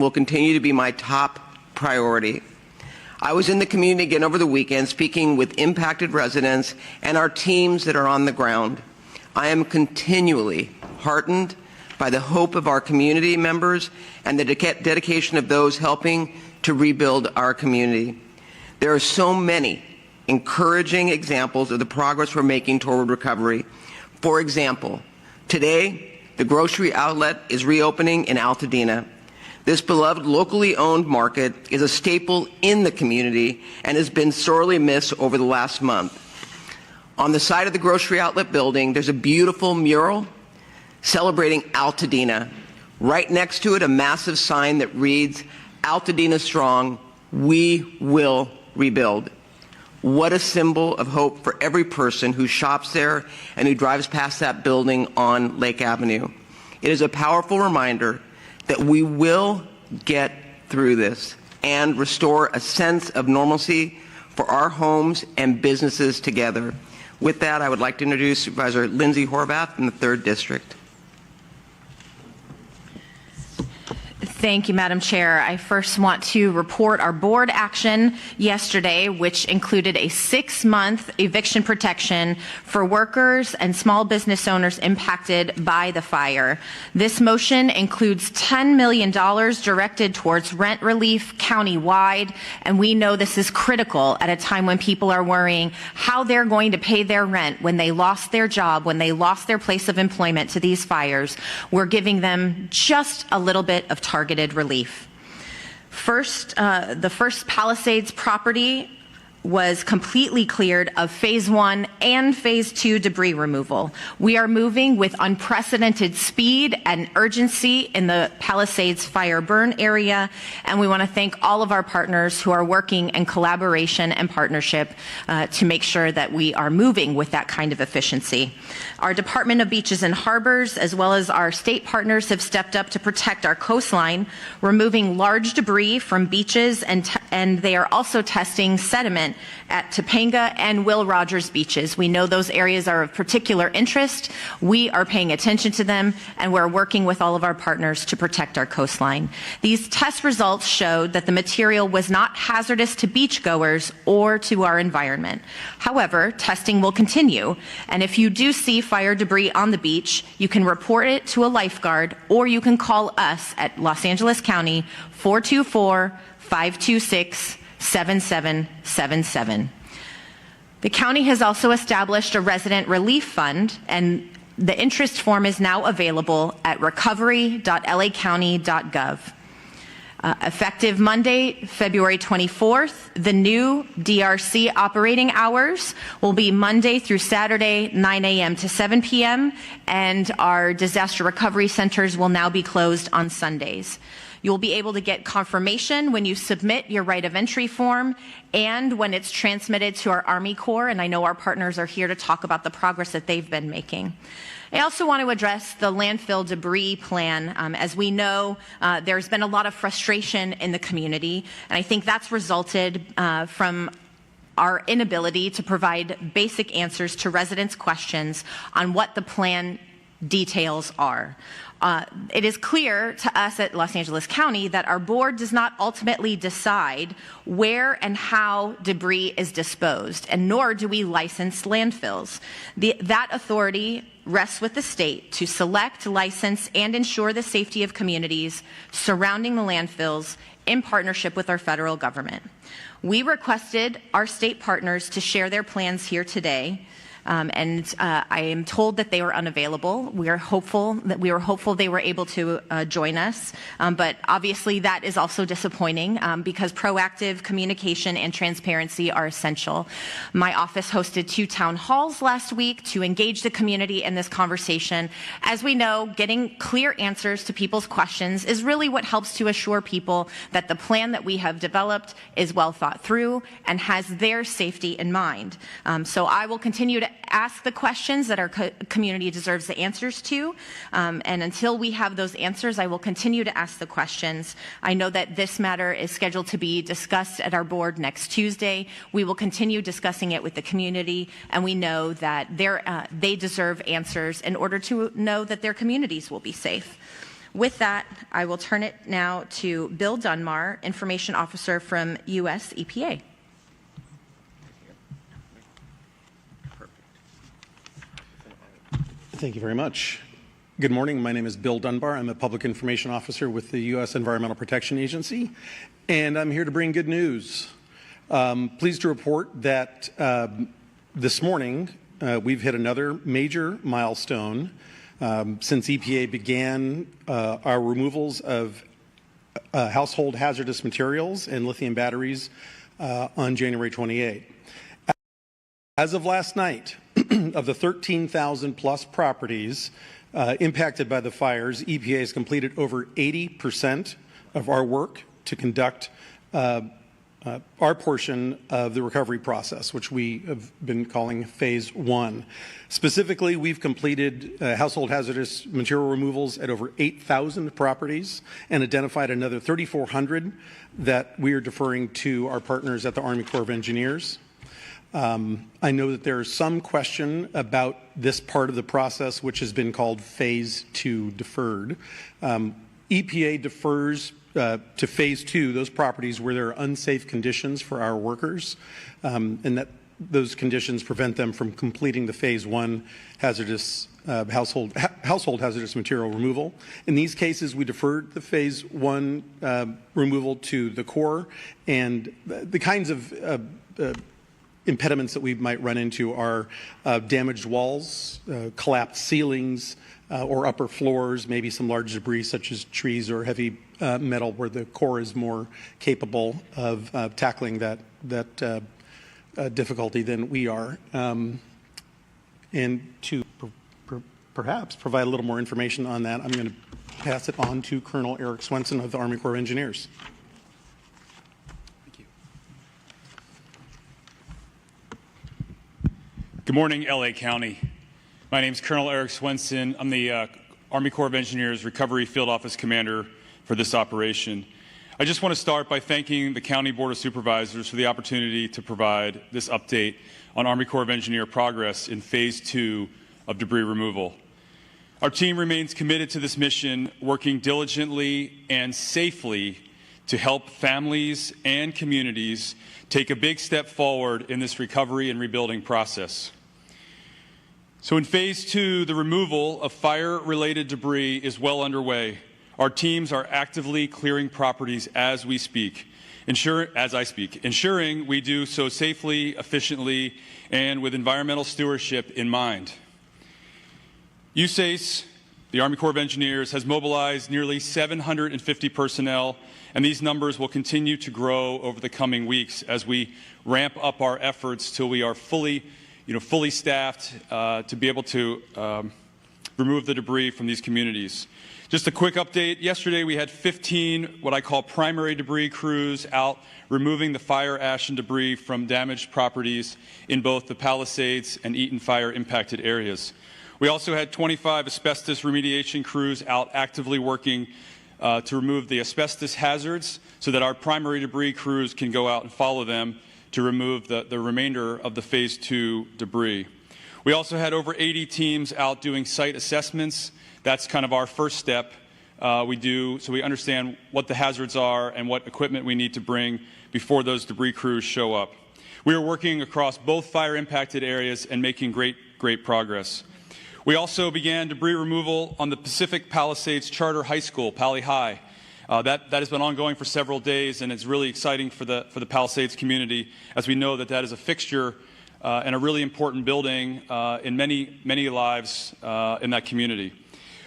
will continue to be my top priority. I was in the community again over the weekend speaking with impacted residents and our teams that are on the ground. I am continually heartened by the hope of our community members and the dedication of those helping to rebuild our community. There are so many encouraging examples of the progress we're making toward recovery. For example, today, the grocery outlet is reopening in Pasadena. This beloved locally owned market is a staple in the community and has been sorely missed over the last month. On the side of the grocery outlet building, there's a beautiful mural celebrating Pasadena. Right next to it, a massive sign that reads, "Pasadena strong, we will rebuild." What a symbol of hope for every person who shops there and who drives past that building on Lake Avenue. It is a powerful reminder that we will get through this and restore a sense of normalcy for our homes and businesses together. With that, I would like to introduce Supervisor Lindsay Horvath from the 3rd District. Thank you, Madam Chair. I first want to report our board action yesterday, which included a 6-month eviction protection for workers and small business owners impacted by the fire. This motion includes $10 million directed towards rent relief countywide, and we know this is critical at a time when people are worrying how they're going to pay their rent when they lost their job, when they lost their place of employment to these fires. We're giving them just a little bit of targeted relief. First, the first Palisades property was completely cleared of Phase 1 and Phase 2 debris removal. We are moving with unprecedented speed and urgency in the Palisades fire burn area, and we want to thank all of our partners who are working in collaboration and partnership to make sure that we are moving with that kind of efficiency. Our Department of Beaches and Harbors, as well as our state partners, have stepped up to protect our coastline, removing large debris from beaches, and they are also testing sediment at Topanga and Will Rogers beaches. We know those areas are of particular interest. We are paying attention to them, and we're working with all of our partners to protect our coastline. These test results showed that the material was not hazardous to beachgoers or to our environment. However, testing will continue, and if you do see fire debris on the beach, you can report it to a lifeguard, or you can call us at Los Angeles County 424-526-7777. The county has also established a resident relief fund, and the interest form is now available at recovery.lacounty.gov. Effective Monday, February 24th, the new DRC operating hours will be Monday through Saturday, 9 a.m. to 7 p.m., and our disaster recovery centers will now be closed on Sundays. You'll be able to get confirmation when you submit your right of entry form and when it's transmitted to our Army Corps, and I know our partners are here to talk about the progress that they've been making. I also want to address the landfill debris plan. As we know, there's been a lot of frustration in the community, and I think that's resulted from our inability to provide basic answers to residents' questions on what the plan details are. It is clear to us at Los Angeles County that our board does not ultimately decide where and how debris is disposed, and nor do we license landfills. That authority rests with the state to select, license, and ensure the safety of communities surrounding the landfills in partnership with our federal government. We requested our state partners to share their plans here today. And I am told that they were unavailable. We were hopeful they were able to join us, but obviously that is also disappointing because proactive communication and transparency are essential. My office hosted 2 town halls last week to engage the community in this conversation. As we know, getting clear answers to people's questions is really what helps to assure people that the plan that we have developed is well thought through and has their safety in mind. So I will continue to ask the questions that our community deserves the answers to, and until we have those answers, I will continue to ask the questions. I know that this matter is scheduled to be discussed at our board next Tuesday. We will continue discussing it with the community, and we know that they deserve answers in order to know that their communities will be safe. With that, I will turn it now to Bill Dunbar, Information Officer from U.S. EPA. Thank you very much. Good morning. My name is Bill Dunbar. I'm a Public Information Officer with the U.S. Environmental Protection Agency, and I'm here to bring good news. Pleased to report that this morning we've hit another major milestone since EPA began our removals of household hazardous materials and lithium batteries on January 28. As of last night, of the 13,000 plus properties impacted by the fires, EPA has completed over 80% of our work to conduct our portion of the recovery process, which we have been calling Phase 1. Specifically, we've completed household hazardous material removals at over 8,000 properties and identified another 3,400 that we are deferring to our partners at the Army Corps of Engineers. I know that there is some question about this part of the process, which has been called Phase 2 deferred. EPA defers to Phase 2 those properties where there are unsafe conditions for our workers, and that those conditions prevent them from completing the Phase 1 hazardous household hazardous material removal. In these cases, we deferred the Phase 1 removal to the Corps, and the kinds of impediments that we might run into are damaged walls, collapsed ceilings, or upper floors, maybe some large debris such as trees or heavy metal, where the Corps is more capable of tackling that difficulty than we are. And to perhaps provide a little more information on that, I'm going to pass it on to Colonel Eric Swenson of the Army Corps of Engineers. Good morning, LA County. My name is Colonel Eric Swenson. I'm the Army Corps of Engineers Recovery Field Office Commander for this operation. I just want to start by thanking the County Board of Supervisors for the opportunity to provide this update on Army Corps of Engineer progress in Phase 2 of debris removal. Our team remains committed to this mission, working diligently and safely to help families and communities take a big step forward in this recovery and rebuilding process. So in Phase 2, the removal of fire-related debris is well underway. Our teams are actively clearing properties as we speak, ensuring we do so safely, efficiently, and with environmental stewardship in mind. USACE, the Army Corps of Engineers, has mobilized nearly 750 personnel, and these numbers will continue to grow over the coming weeks as we ramp up our efforts till we are fully staffed to be able to remove the debris from these communities. Just a quick update. Yesterday we had 15 what I call primary debris crews out removing the fire ash and debris from damaged properties in both the Palisades and Eaton Fire impacted areas. We also had 25 asbestos remediation crews out actively working to remove the asbestos hazards so that our primary debris crews can go out and follow them to remove the remainder of the Phase 2 debris. We also had over 80 teams out doing site assessments. That's kind of our first step so we understand what the hazards are and what equipment we need to bring before those debris crews show up. We are working across both fire-impacted areas and making great progress. We also began debris removal on the Pacific Palisades Charter High School, Pali High. That has been ongoing for several days, and it's really exciting for the Palisades community, as we know that is a fixture and a really important building in many lives in that community.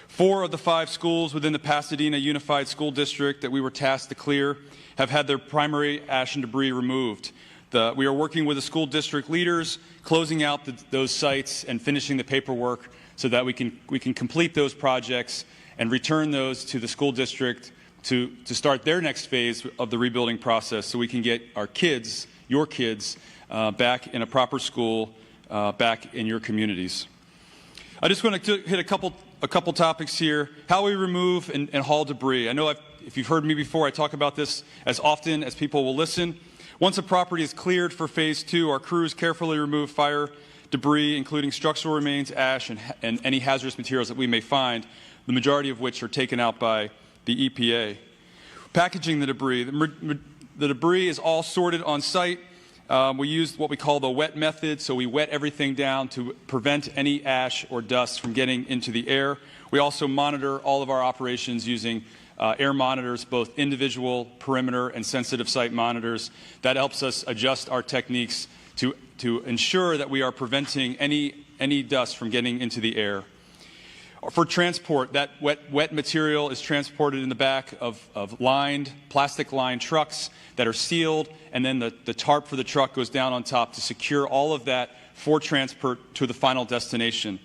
4 of the 5 schools within the Pasadena Unified School District that we were tasked to clear have had their primary ash and debris removed. We are working with the school district leaders, closing out those sites and finishing the paperwork so that we can complete those projects and return those to the school district to start their next phase of the rebuilding process, so we can get our kids, your kids, back in a proper school, back in your communities. I just want to hit a couple topics here. How we remove and haul debris. I know if you've heard me before, I talk about this as often as people will listen. Once a property is cleared for Phase 2, our crews carefully remove fire debris, including structural remains, ash, and any hazardous materials that we may find the majority of which are taken out by the EPA. Packaging the debris. The debris is all sorted on site. We use what we call the wet method, so we wet everything down to prevent any ash or dust from getting into the air. We also monitor all of our operations using air monitors, both individual, perimeter, and sensitive site monitors. That helps us adjust our techniques to ensure that we are preventing any dust from getting into the air. For transport, that wet material is transported in the back of plastic-lined trucks that are sealed, and then the tarp for the truck goes down on top to secure all of that for transport to the final destination.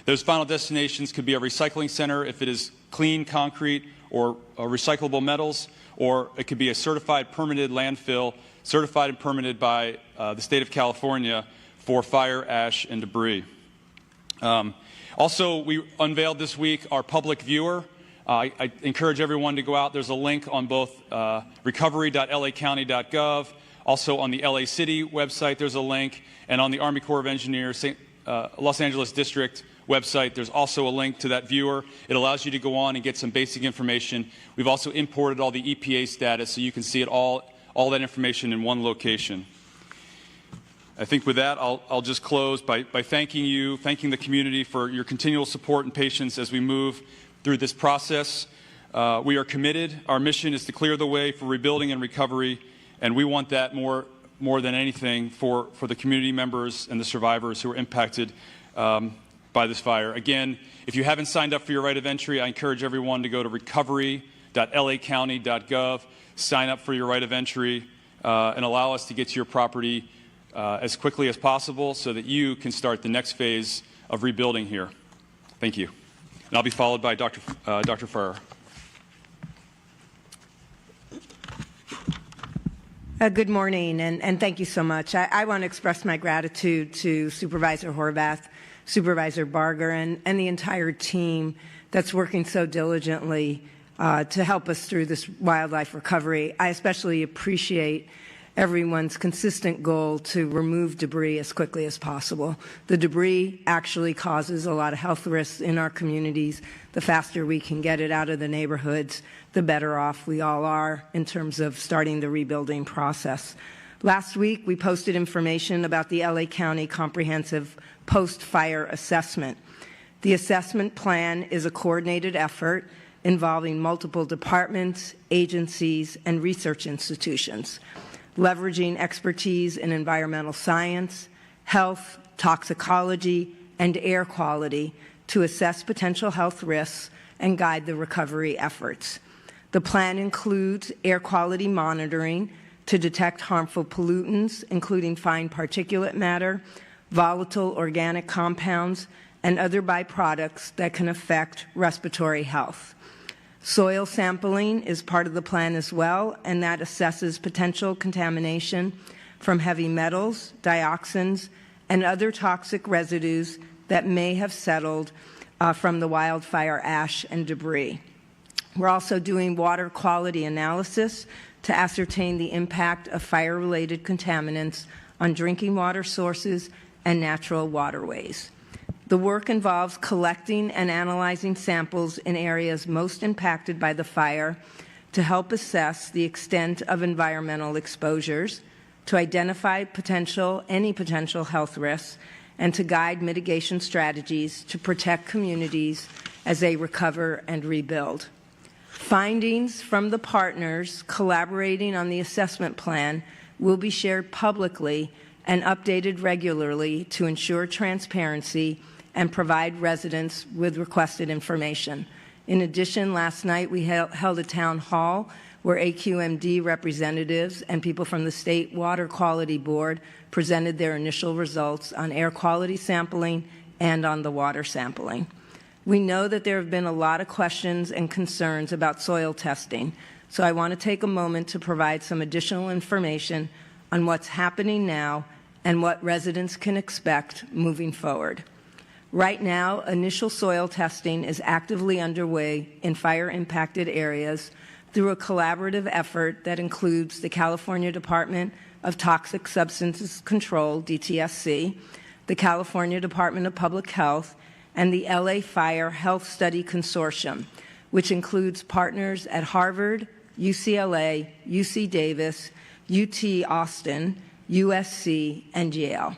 Those final destinations could be a recycling center if it is clean concrete or recyclable metals, or it could be a certified permitted landfill, certified and permitted by the state of California for fire, ash, and debris. Also, we unveiled this week our public viewer. I encourage everyone to go out. There's a link on both recovery.lacounty.gov, also on the LA City website there's a link, and on the Army Corps of Engineers Los Angeles District website there's also a link to that viewer. It allows you to go on and get some basic information. We've also imported all the EPA status so you can see it all that information in one location. I think with that, I'll just close by thanking you, thanking the community for your continual support and patience as we move through this process. We are committed. Our mission is to clear the way for rebuilding and recovery, and we want that more than anything for the community members and the survivors who were impacted by this fire. Again, if you haven't signed up for your right of entry, I encourage everyone to go to recovery.lacounty.gov, sign up for your right of entry, and allow us to get to your property as quickly as possible so that you can start the next phase of rebuilding here. Thank you. And I'll be followed by Dr. Fire. Good morning, and thank you so much. I want to express my gratitude to Supervisor Horvath, Supervisor Barger, and the entire team that's working so diligently to help us through this wildlife recovery. I especially appreciate everyone's consistent goal to remove debris as quickly as possible. The debris actually causes a lot of health risks in our communities. The faster we can get it out of the neighborhoods, the better off we all are in terms of starting the rebuilding process. Last week, we posted information about the LA County Comprehensive Post-Fire Assessment. The assessment plan is a coordinated effort involving multiple departments, agencies, and research institutions, leveraging expertise in environmental science, health, toxicology, and air quality to assess potential health risks and guide the recovery efforts. The plan includes air quality monitoring to detect harmful pollutants, including fine particulate matter, volatile organic compounds, and other byproducts that can affect respiratory health. Soil sampling is part of the plan as well, and that assesses potential contamination from heavy metals, dioxins, and other toxic residues that may have settled from the wildfire ash and debris. We're also doing water quality analysis to ascertain the impact of fire-related contaminants on drinking water sources and natural waterways. The work involves collecting and analyzing samples in areas most impacted by the fire to help assess the extent of environmental exposures, to identify any potential health risks, and to guide mitigation strategies to protect communities as they recover and rebuild. Findings from the partners collaborating on the assessment plan will be shared publicly and updated regularly to ensure transparency and provide residents with requested information. In addition, last night we held a town hall where AQMD representatives and people from the State Water Quality Board presented their initial results on air quality sampling and on the water sampling. We know that there have been a lot of questions and concerns about soil testing, so I want to take a moment to provide some additional information on what's happening now and what residents can expect moving forward. Right now, initial soil testing is actively underway in fire-impacted areas through a collaborative effort that includes the California Department of Toxic Substances Control, DTSC, the California Department of Public Health, and the LA Fire Health Study Consortium, which includes partners at Harvard, UCLA, UC Davis, UT Austin, USC, and Yale.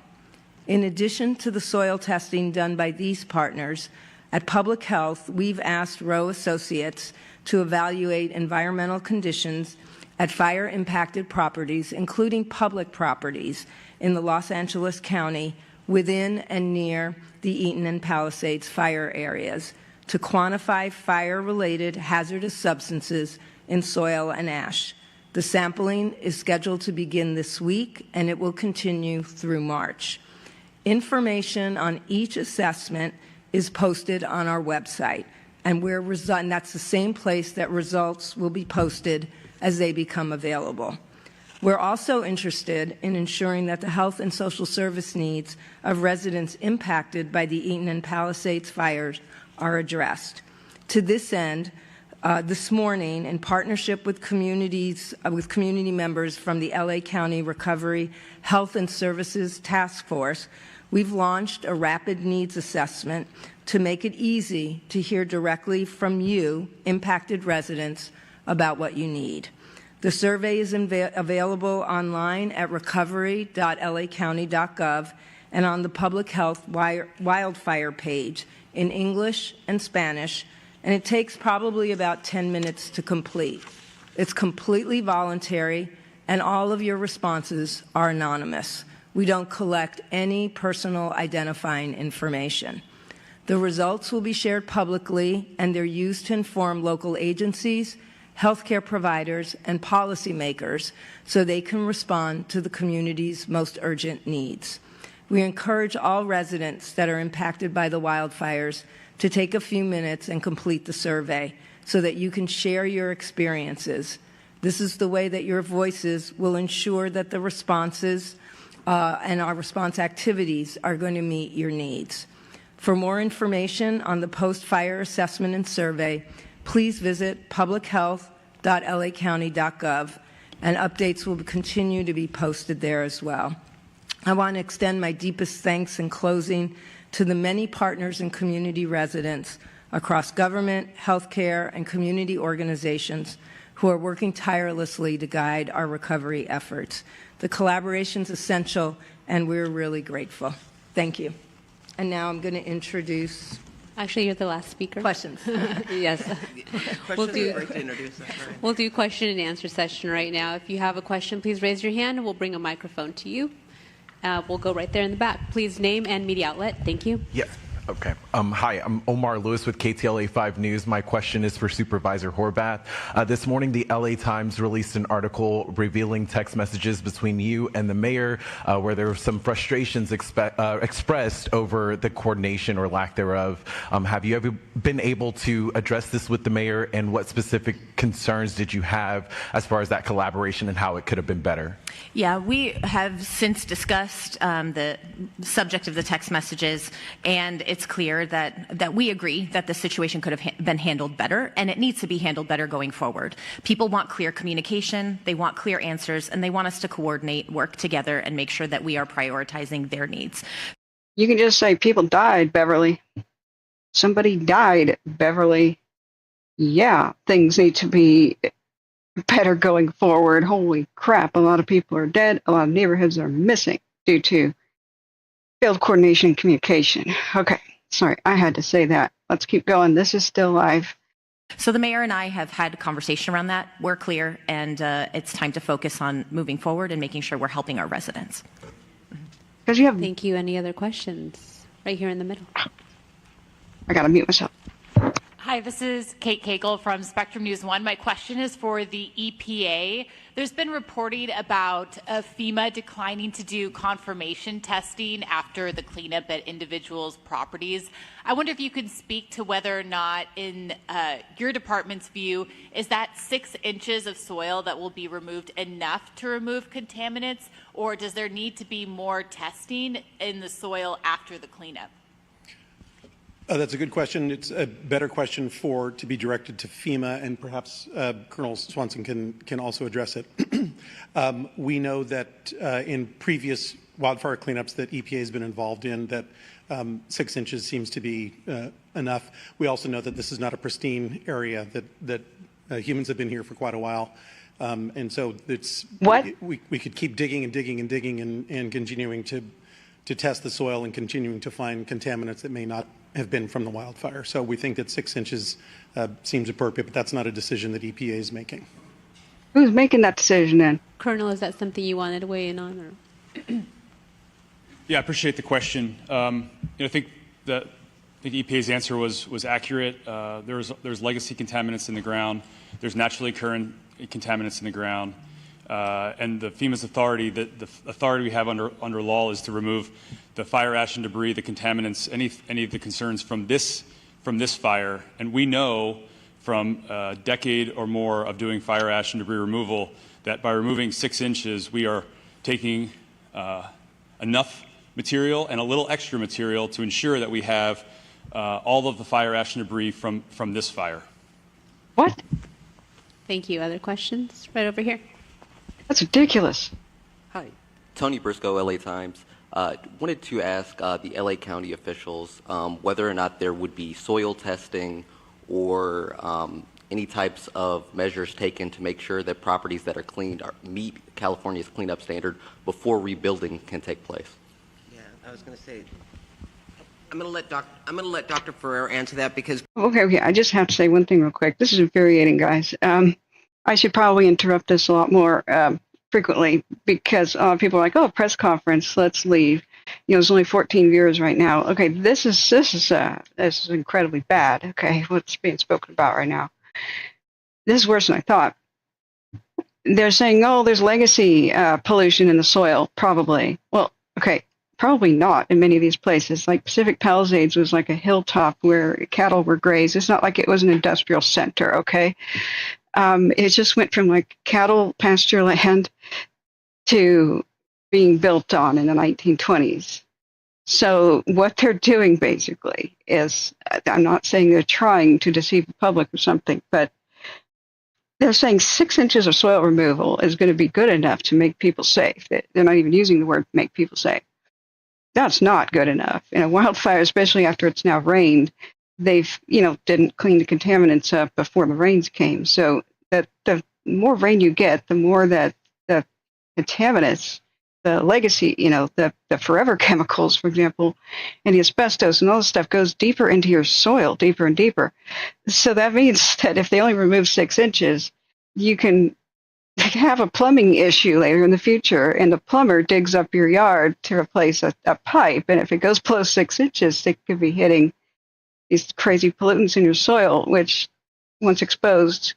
In addition to the soil testing done by these partners, at Public Health, we've asked Rowe Associates to evaluate environmental conditions at fire-impacted properties, including public properties in the Los Angeles County within and near the Eaton and Palisades fire areas to quantify fire-related hazardous substances in soil and ash. The sampling is scheduled to begin this week, and it will continue through March. Information on each assessment is posted on our website, and that's the same place that results will be posted as they become available. We're also interested in ensuring that the health and social service needs of residents impacted by the Eaton and Palisades fires are addressed. To this end, this morning, in partnership with community members from the LA County Recovery Health and Services Task Force, we've launched a rapid needs assessment to make it easy to hear directly from you, impacted residents, about what you need. The survey is available online at recovery.lacounty.gov and on the Public Health Wildfire page in English and Spanish, and it takes probably about 10 minutes to complete. It's completely voluntary, and all of your responses are anonymous. We don't collect any personal identifying information. The results will be shared publicly, and they're used to inform local agencies, healthcare providers, and policymakers so they can respond to the community's most urgent needs. We encourage all residents that are impacted by the wildfires to take a few minutes and complete the survey so that you can share your experiences. This is the way that your voices will ensure that the responses and our response activities are going to meet your needs. For more information on the post-fire assessment and survey, please visit publichealth.lacounty.gov, and updates will continue to be posted there as well. I want to extend my deepest thanks in closing to the many partners and community residents across government, healthcare, and community organizations who are working tirelessly to guide our recovery efforts. The collaboration is essential, and we're really grateful. Thank you. And now I'm going to introduce... Actually, you're the last speaker. Questions. Yes. We'll do question and answer session right now. If you have a question, please raise your hand, and we'll bring a microphone to you. We'll go right there in the back. Please name and media outlet. Thank you. Yes. Okay. Hi, I'm Omar Lewis with KTLA 5 News. My question is for Supervisor Horvath. This morning, the LA Times released an article revealing text messages between you and the mayor where there were some frustrations expressed over the coordination or lack thereof. Have you ever been able to address this with the mayor, and what specific concerns did you have as far as that collaboration and how it could have been better? Yeah, we have since discussed the subject of the text messages, and it's clear that we agree that the situation could have been handled better, and it needs to be handled better going forward. People want clear communication, they want clear answers, and they want us to coordinate, work together, and make sure that we are prioritizing their needs. You can just say, people died, Beverly. Somebody died, Beverly. Yeah, things need to be better going forward. Holy crap, a lot of people are dead. A lot of neighborhoods are missing due to failed coordination and communication. Okay, sorry, I had to say that. Let's keep going. This is still live. So the mayor and I have had a conversation around that. We're clear, and it's time to focus on moving forward and making sure we're helping our residents. Because you have... Thank you. Any other questions? Right here in the middle. I got to mute myself. Hi, this is Kate Cagle from Spectrum News 1. My question is for the EPA. There's been reporting about FEMA declining to do confirmation testing after the cleanup at individuals' properties. I wonder if you could speak to whether or not, in your department's view, is that 6 inches of soil that will be removed enough to remove contaminants, or does there need to be more testing in the soil after the cleanup? That's a good question. It's a better question to be directed to FEMA, and perhaps Colonel Swanson can also address it. We know that in previous wildfire cleanups that EPA has been involved in that 6 inches seems to be enough. We also know that this is not a pristine area, that humans have been here for quite a while. And so it's What? We could keep digging and digging and digging and continuing to test the soil and continuing to find contaminants that may not have been from the wildfire. So we think that 6 inches seems appropriate, but that's not a decision that EPA is making. Who's making that decision then? Colonel, is that something you wanted to weigh in on? Or? Yeah, I appreciate the question. I think EPA's answer was accurate. There's legacy contaminants in the ground. There's naturally occurring contaminants in the ground. And the FEMA's authority, the authority we have under law is to remove the fire ash and debris, the contaminants, any of the concerns from this fire. And we know from a decade or more of doing fire ash and debris removal that by removing 6 inches, we are taking enough material and a little extra material to ensure that we have all of the fire ash and debris from this fire. What? Thank you. Other questions? Right over here. That's ridiculous. Hi, Tony Briscoe, LA Times. Wanted to ask the LA County officials whether or not there would be soil testing or any types of measures taken to make sure that properties that are cleaned meet California's cleanup standard before rebuilding can take place. Yeah, I was going to say, I'm going to let Dr. Ferrer answer that because. Okay. I just have to say one thing real quick. This is infuriating, guys. I should probably interrupt this a lot more frequently because people are like, "Oh, press conference, let's leave." There's only 14 viewers right now. Okay, this is incredibly bad. Okay, what's being spoken about right now? This is worse than I thought. They're saying, "Oh, there's legacy pollution in the soil." Probably. Well, okay, probably not in many of these places. Like Pacific Palisades was like a hilltop where cattle were grazed. It's not like it was an industrial center. Okay. It just went from like cattle pasture land to being built on in the 1920s. So what they're doing basically is, I'm not saying they're trying to deceive the public or something, but they're saying 6 inches of soil removal is going to be good enough to make people safe. They're not even using the word make people safe. That's not good enough. In a wildfire, especially after it's now rained, they've, didn't clean the contaminants up before the rains came. So that the more rain you get, the more that the contaminants, the legacy, the forever chemicals, for example, and the asbestos and all this stuff goes deeper into your soil, deeper and deeper. So that means that if they only remove 6 inches, you can have a plumbing issue later in the future, and the plumber digs up your yard to replace a pipe, and if it goes below 6 inches, it could be hitting these crazy pollutants in your soil, which, once exposed,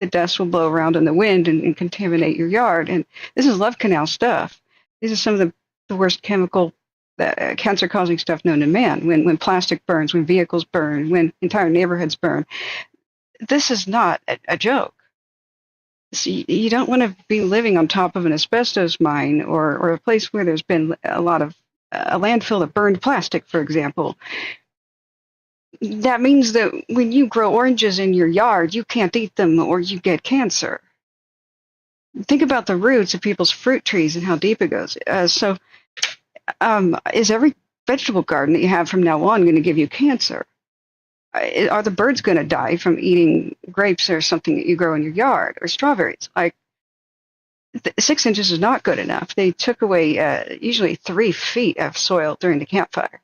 the dust will blow around in the wind and contaminate your yard. And this is love canal stuff. These are some of the worst chemical, cancer-causing stuff known to man. When plastic burns, when vehicles burn, when entire neighborhoods burn. This is not a joke. So you don't want to be living on top of an asbestos mine or a place where there's been a lot of a landfill that burned plastic, for example. That means that when you grow oranges in your yard, you can't eat them or you get cancer. Think about the roots of people's fruit trees and how deep it goes. Is every vegetable garden that you have from now on going to give you cancer? Are the birds going to die from eating grapes or something that you grow in your yard, or strawberries? 6 inches is not good enough. They took away usually 3 feet of soil during the campfire.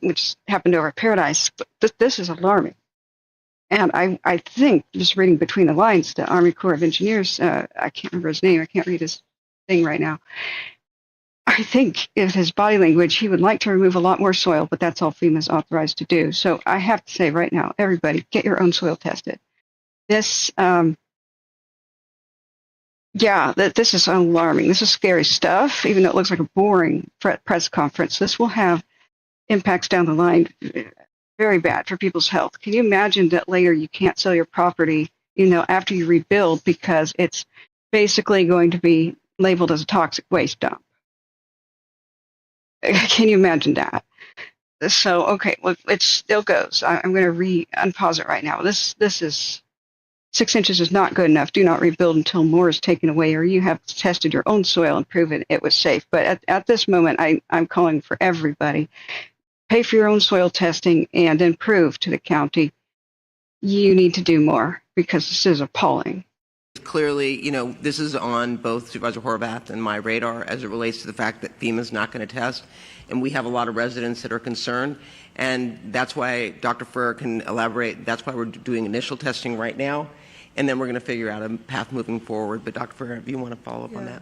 Which happened over at Paradise. But this is alarming. And I think, just reading between the lines, the Army Corps of Engineers, I can't remember his name, I can't read his thing right now. I think if his body language, he would like to remove a lot more soil, but that's all FEMA's authorized to do. So I have to say right now, everybody, get your own soil tested. This, this is alarming. This is scary stuff, even though it looks like a boring press conference. This will have impacts down the line, very bad for people's health. Can you imagine that later you can't sell your property, after you rebuild because it's basically going to be labeled as a toxic waste dump? Can you imagine that? So, okay, well, it still goes. I'm going to unpause it right now. This is 6 inches is not good enough. Do not rebuild until more is taken away, or you have tested your own soil and proven it was safe. But at this moment, I'm calling for everybody. Pay for your own soil testing and then prove to the county you need to do more, because this is appalling. Clearly, this is on both Supervisor Horvath and my radar as it relates to the fact that FEMA is not going to test. And we have a lot of residents that are concerned. And that's why Dr. Furr can elaborate. That's why we're doing initial testing right now. And then we're going to figure out a path moving forward. But Dr. Furr, if you want to follow up on that.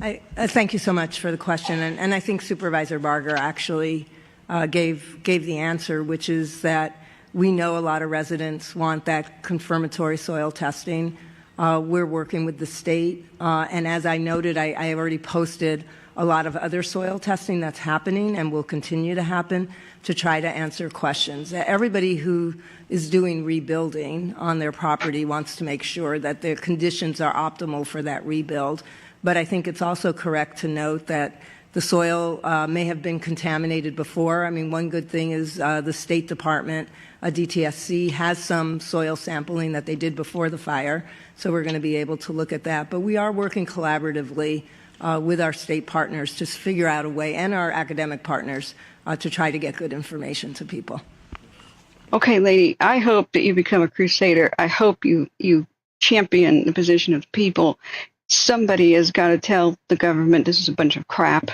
I thank you so much for the question. And I think Supervisor Barger actually gave the answer, which is that we know a lot of residents want that confirmatory soil testing. We're working with the state. And as I noted, I already posted a lot of other soil testing that's happening and will continue to happen to try to answer questions. Everybody who is doing rebuilding on their property wants to make sure that the conditions are optimal for that rebuild. But I think it's also correct to note that the soil may have been contaminated before. I mean, one good thing is the State Department, DTSC, has some soil sampling that they did before the fire, so we're going to be able to look at that. But we are working collaboratively with our state partners to figure out a way, and our academic partners, to try to get good information to people. Okay, lady, I hope that you become a crusader. I hope you champion the position of the people. Somebody has got to tell the government this is a bunch of crap.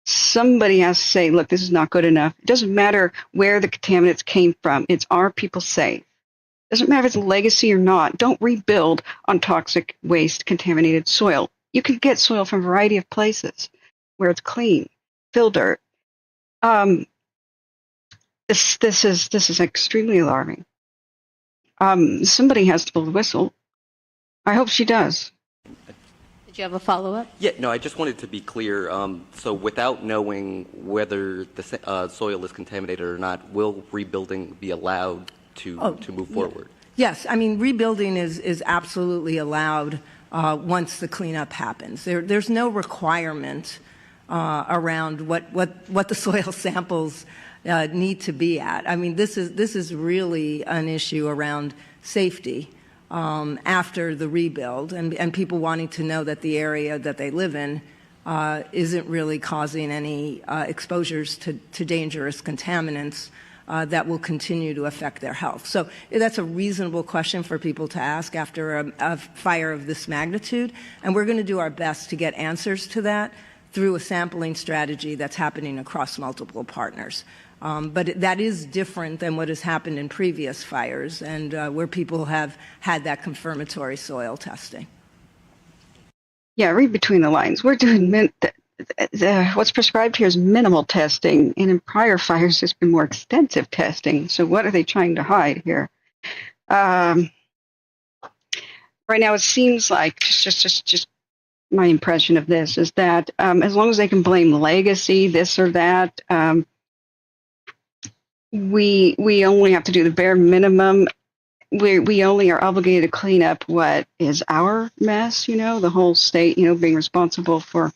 Somebody has to say, look, this is not good enough. It doesn't matter where the contaminants came from. It's our people safe. It doesn't matter if it's legacy or not. Don't rebuild on toxic waste contaminated soil. You can get soil from a variety of places where it's clean, fill dirt. This is extremely alarming. Somebody has to blow the whistle. I hope she does. Did you have a follow-up? Yeah, no, I just wanted to be clear. So without knowing whether the soil is contaminated or not, will rebuilding be allowed to move forward? Yes, I mean, rebuilding is absolutely allowed once the cleanup happens. There's no requirement around what the soil samples need to be at. I mean, this is really an issue around safety after the rebuild, and people wanting to know that the area that they live in isn't really causing any exposures to dangerous contaminants that will continue to affect their health. So that's a reasonable question for people to ask after a fire of this magnitude, and we're going to do our best to get answers to that through a sampling strategy that's happening across multiple partners. But that is different than what has happened in previous fires and where people have had that confirmatory soil testing. Yeah, read between the lines. We're doing what's prescribed here is minimal testing, and in prior fires there's been more extensive testing. So what are they trying to hide here? Right now it seems like, just my impression of this is that as long as they can blame legacy, this or that, we only have to do the bare minimum. We only are obligated to clean up what is our mess, the whole state, being responsible for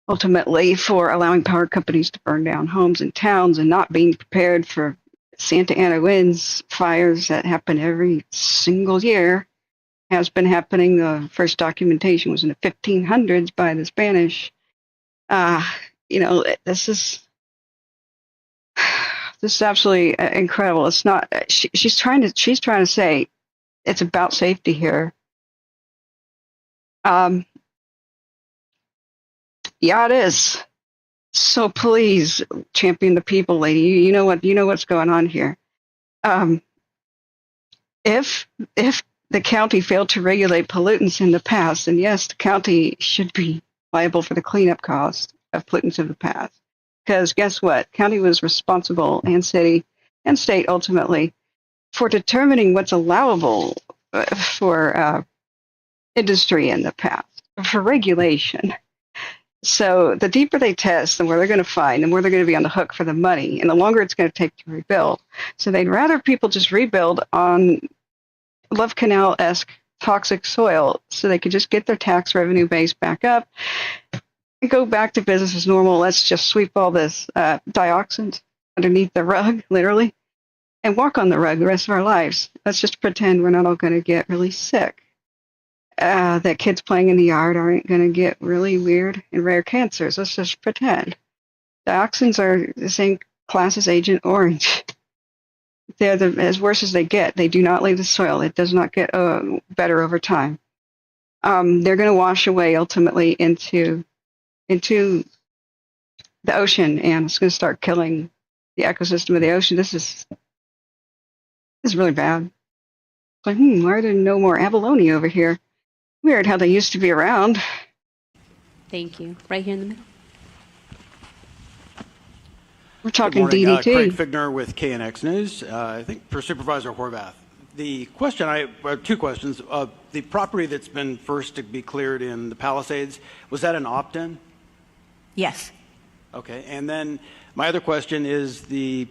ultimately for allowing power companies to burn down homes and towns and not being prepared for Santa Ana winds fires that happen every single year. Has been happening. The first documentation was in the 1500s by the Spanish. This is absolutely incredible. It's not. She's trying to say it's about safety here. Yeah, it is. So please champion the people, lady. You know what's going on here. If the county failed to regulate pollutants in the past, then yes, the county should be liable for the cleanup cost of pollutants of the past. Because guess what? County was responsible, and city and state ultimately, for determining what's allowable for industry in the past, for regulation. So the deeper they test, the more they're going to find, the more they're going to be on the hook for the money, and the longer it's going to take to rebuild. So they'd rather people just rebuild on Love Canal-esque toxic soil so they could just get their tax revenue base back up and go back to business as normal. Let's just sweep all this dioxin underneath the rug, literally, and walk on the rug the rest of our lives. Let's just pretend we're not all going to get really sick. That kids playing in the yard aren't going to get really weird and rare cancers. Let's just pretend. Dioxins are the same class as Agent Orange. They're as worse as they get. They do not leave the soil. It does not get better over time. They're going to wash away ultimately into the ocean, and it's going to start killing the ecosystem of the ocean. This is really bad. It's like, why are there no more abalone over here? Weird how they used to be around. Thank you. Right here in the middle. We're talking Good morning. DDT. Craig Figner with KNX News. I think for Supervisor Horvath. The question, I have two questions. The property that's been first to be cleared in the Palisades, was that an opt-in? Yes. Okay. And then my other question is the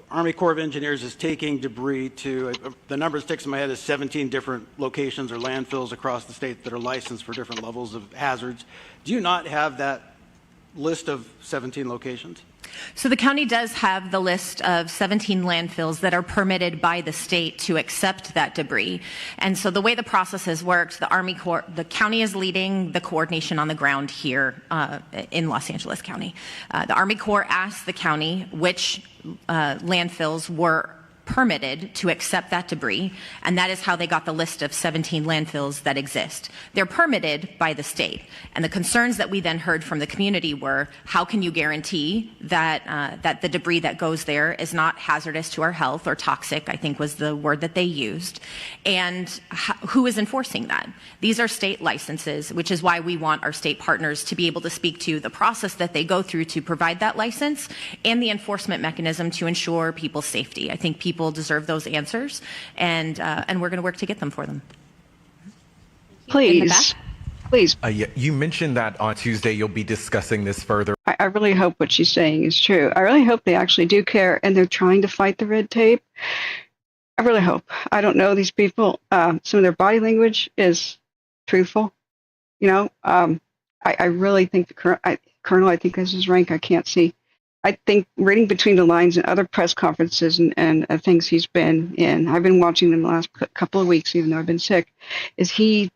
Army Corps of Engineers is taking debris to, the number that sticks in my head is 17 different locations or landfills across the state that are licensed for different levels of hazards. Do you not have that list of 17 locations? So the county does have the list of 17 landfills that are permitted by the state to accept that debris. And so the way the process has worked, the county is leading the coordination on the ground here in Los Angeles County. The Army Corps asked the county which landfills were permitted to accept that debris, and that is how they got the list of 17 landfills that exist. They're permitted by the state, and the concerns that we then heard from the community were, how can you guarantee that that the debris that goes there is not hazardous to our health or toxic, I think was the word that they used, and who is enforcing that? These are state licenses, which is why we want our state partners to be able to speak to the process that they go through to provide that license and the enforcement mechanism to ensure people's safety. I think people deserve those answers, and we're going to work to get them for them. Please. Yeah, you mentioned that on Tuesday you'll be discussing this further. I really hope what she's saying is true. I really hope they actually do care and they're trying to fight the red tape. I really hope. I don't know these people. Some of their body language is truthful. You know, I really think the Colonel, I think is his rank. I can't see. I think reading between the lines and other press conferences and things he's been in, I've been watching them the last couple of weeks, even though I've been sick, is he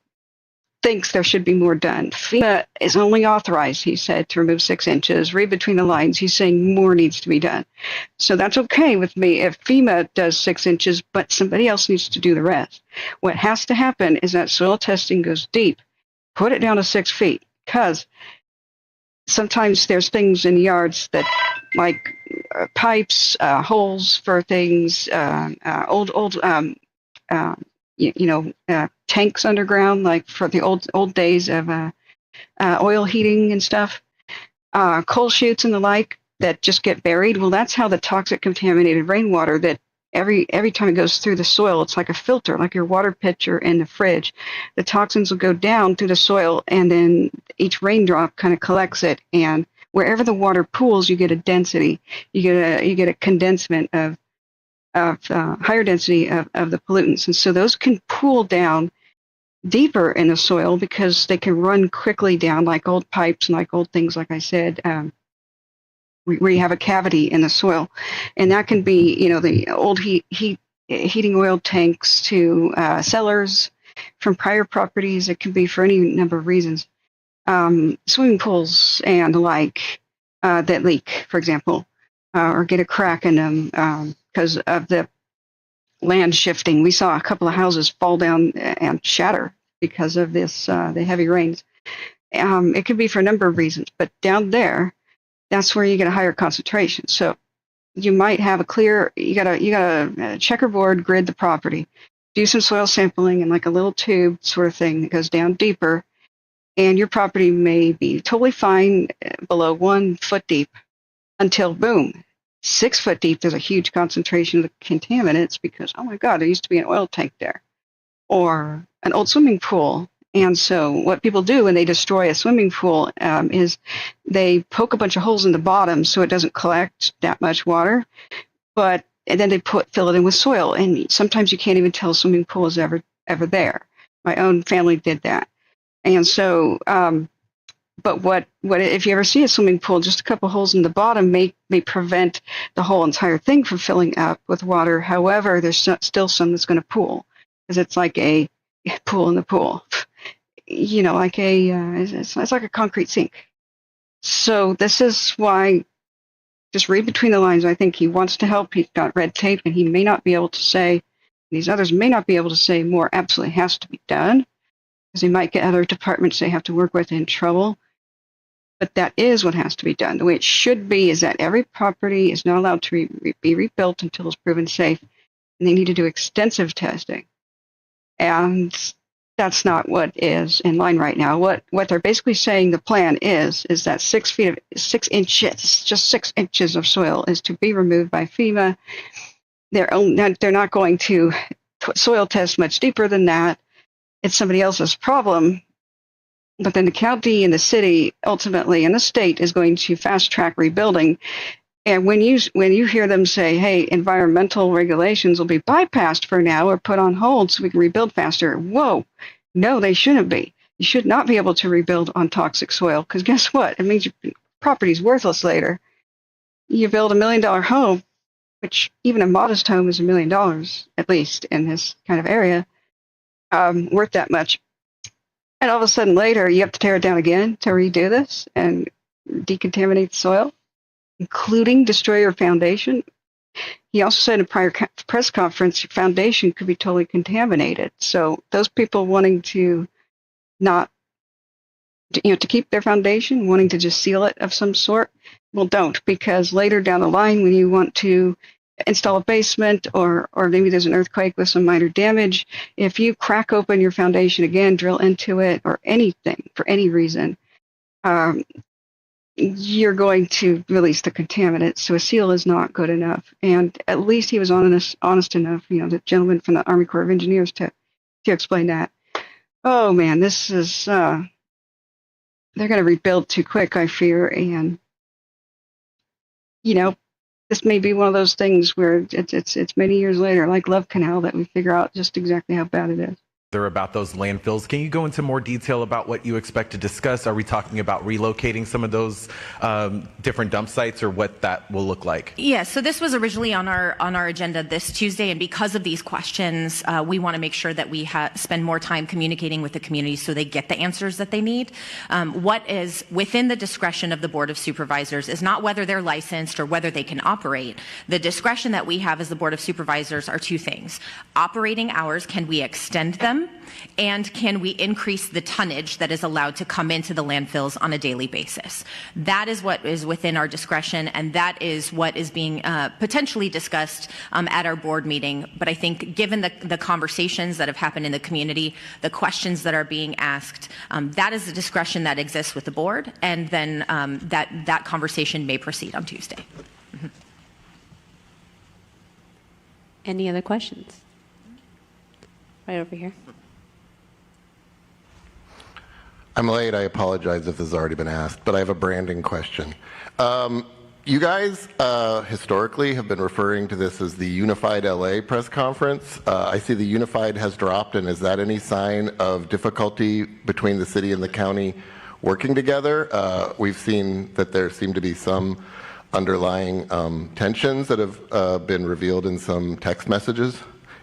thinks there should be more done. FEMA is only authorized, he said, to remove 6 inches. Read between the lines, he's saying more needs to be done. So that's okay with me if FEMA does 6 inches, but somebody else needs to do the rest. What has to happen is that soil testing goes deep. Put it down to 6 feet, because sometimes there's things in yards that, like pipes, holes for things, old tanks underground, like for the old days of oil heating and stuff, coal chutes and the like that just get buried. Well, that's how the toxic contaminated rainwater that every time it goes through the soil, it's like a filter, like your water pitcher in the fridge. The toxins will go down through the soil, and then each raindrop kind of collects it, and wherever the water pools, you get a density, you get a condensement of higher density of the pollutants, and so those can pool down deeper in the soil because they can run quickly down like old pipes and like old things, like I said, where you have a cavity in the soil, and that can be, the old heating oil tanks to cellars from prior properties. It can be for any number of reasons. Swimming pools and the like that leak, for example, or get a crack in them because of the land shifting. We saw a couple of houses fall down and shatter because of this, the heavy rains. It could be for a number of reasons, but down there, that's where you get a higher concentration. So you might have you gotta checkerboard grid the property, do some soil sampling and like a little tube sort of thing that goes down deeper, and your property may be totally fine below 1 foot deep until boom, 6 foot deep, there's a huge concentration of contaminants because, oh my God, there used to be an oil tank there or an old swimming pool. And so what people do when they destroy a swimming pool is they poke a bunch of holes in the bottom so it doesn't collect that much water, and then they fill it in with soil. And sometimes you can't even tell a swimming pool is ever there. My own family did that. And so But what if you ever see a swimming pool, just a couple holes in the bottom may prevent the whole entire thing from filling up with water. However, there's still some that's going to pool, because it's like a pool in the pool. You know, like it's like a concrete sink. So this is why, just read between the lines. I think he wants to help. He's got red tape, and he may not be able to say, these others may not be able to say more absolutely has to be done, because he might get other departments they have to work with in trouble. But that is what has to be done. The way it should be is that every property is not allowed to be rebuilt until it's proven safe, and they need to do extensive testing. And that's not what is in line right now. What they're basically saying the plan is that 6 inches, just 6 inches of soil is to be removed by FEMA. They're not going to soil test much deeper than that. It's somebody else's problem. But then the county and the city ultimately, and the state, is going to fast track rebuilding. And when you hear them say, hey, environmental regulations will be bypassed for now or put on hold so we can rebuild faster, whoa, no, they shouldn't be. You should not be able to rebuild on toxic soil, because guess what? It means your property's worthless later. You build $1 million home, which even a modest home is $1 million, at least in this kind of area, worth that much. And all of a sudden later, you have to tear it down again to redo this and decontaminate the soil, including destroy your foundation. He also said in a prior press conference, your foundation could be totally contaminated. So those people wanting to not, to keep their foundation, wanting to just seal it of some sort, well, don't, because later down the line, when you want to install a basement or maybe there's an earthquake with some minor damage, if you crack open your foundation again, drill into it or anything for any reason, you're going to release the contaminant. So a seal is not good enough. And at least he was honest enough, the gentleman from the Army Corps of Engineers to explain that. Oh man, this is, they're going to rebuild too quick, I fear. And, this may be one of those things where it's many years later, like Love Canal, that we figure out just exactly how bad it is. They're about those landfills. Can you go into more detail about what you expect to discuss? Are we talking about relocating some of those different dump sites, or what that will look like? Yeah, so this was originally on our agenda this Tuesday, and because of these questions, we want to make sure that we spend more time communicating with the community so they get the answers that they need. What is within the discretion of the Board of Supervisors is not whether they're licensed or whether they can operate. The discretion that we have as the Board of Supervisors are two things. Operating hours, can we extend them? And can we increase the tonnage that is allowed to come into the landfills on a daily basis? That is what is within our discretion, and that is what is being potentially discussed at our board meeting. But I think given the conversations that have happened in the community, the questions that are being asked, that is the discretion that exists with the board, and then that conversation may proceed on Tuesday. Mm-hmm. Any other questions? Right over here. I'm late. I apologize if this has already been asked, but I have a branding question. You guys historically have been referring to this as the Unified LA press conference. I see the Unified has dropped, and is that any sign of difficulty between the city and the county working together? We've seen that there seem to be some underlying tensions that have been revealed in some text messages.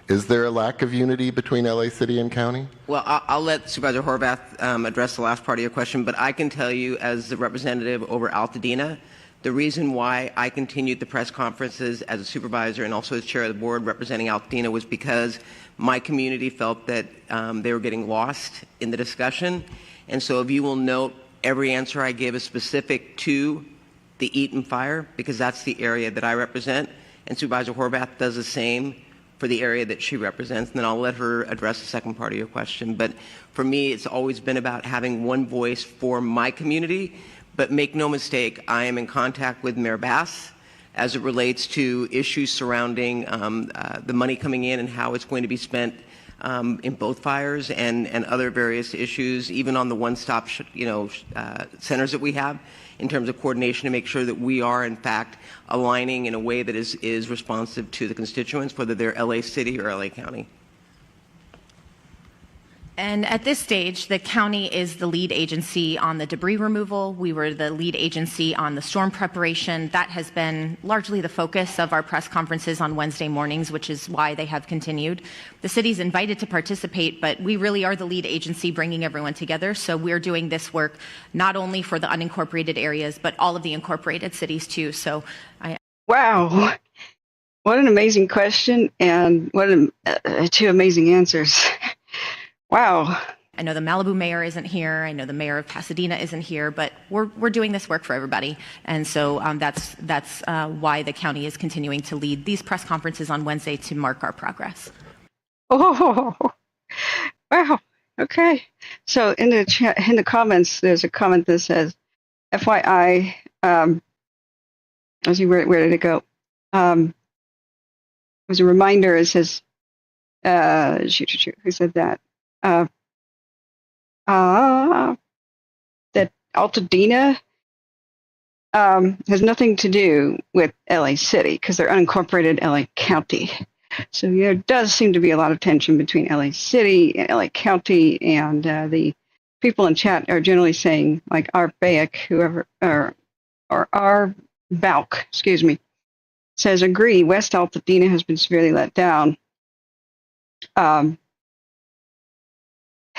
Is there a lack of unity between LA City and County? Well, I'll let Supervisor Horvath address the last part of your question, but I can tell you as the representative over Pasadena, the reason why I continued the press conferences as a supervisor and also as chair of the board representing Pasadena was because my community felt that they were getting lost in the discussion. And so if you will note, every answer I give is specific to the Eaton Fire, because that's the area that I represent, and Supervisor Horvath does the same for the area that she represents, and then I'll let her address the second part of your question. But for me, it's always been about having one voice for my community, but make no mistake, I am in contact with Mayor Bass as it relates to issues surrounding the money coming in and how it's going to be spent in both fires and other various issues, even on the one-stop centers that we have, in terms of coordination to make sure that we are, in fact, aligning in a way that is responsive to the constituents, whether they're LA City or LA County. And at this stage, the county is the lead agency on the debris removal. We were the lead agency on the storm preparation. That has been largely the focus of our press conferences on Wednesday mornings, which is why they have continued. The city's invited to participate, but we really are the lead agency bringing everyone together. So we're doing this work not only for the unincorporated areas, but all of the incorporated cities too. So Wow. What an amazing question, and what two amazing answers. Wow. I know the Malibu mayor isn't here. I know the mayor of Pasadena isn't here, but we're doing this work for everybody. And so that's why the county is continuing to lead these press conferences on Wednesday to mark our progress. Oh, wow. Okay. So in the chat, in the comments, there's a comment that says, FYI, let's see, where did it go? It was a reminder. It says, who said that? That Altadena has nothing to do with LA City because they're unincorporated LA County. So there does seem to be a lot of tension between LA City and LA County, and the people in chat are generally saying, like Arbayek, whoever, or Balk, excuse me, says, agree, West Altadena has been severely let down.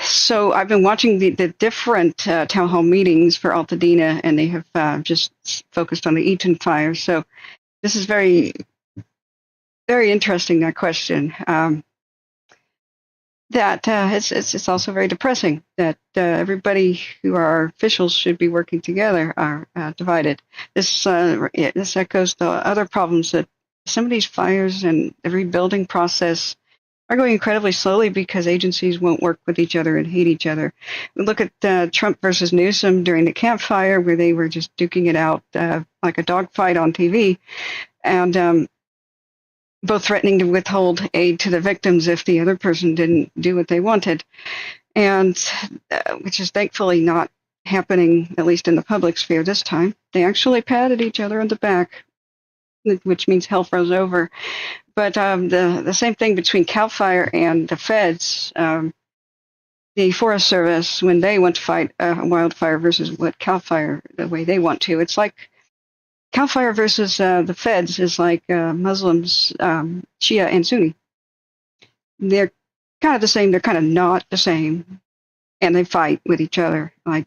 So I've been watching the different town hall meetings for Altadena, and they have just focused on the Eaton Fire. So this is very, very interesting, that question. It's also very depressing that everybody who are officials should be working together are divided. This echoes the other problems that some of these fires and the rebuilding process are going incredibly slowly because agencies won't work with each other and hate each other. We look at Trump versus Newsom during the campfire, where they were just duking it out like a dogfight on TV, and both threatening to withhold aid to the victims if the other person didn't do what they wanted, and which is thankfully not happening, at least in the public sphere this time. They actually patted each other on the back, which means hell froze over. But the same thing between CAL FIRE and the feds, the Forest Service, when they want to fight a wildfire versus what CAL FIRE, the way they want to, it's like CAL FIRE versus the feds is like Muslims, Shia and Sunni. They're kind of the same, they're kind of not the same, and they fight with each other like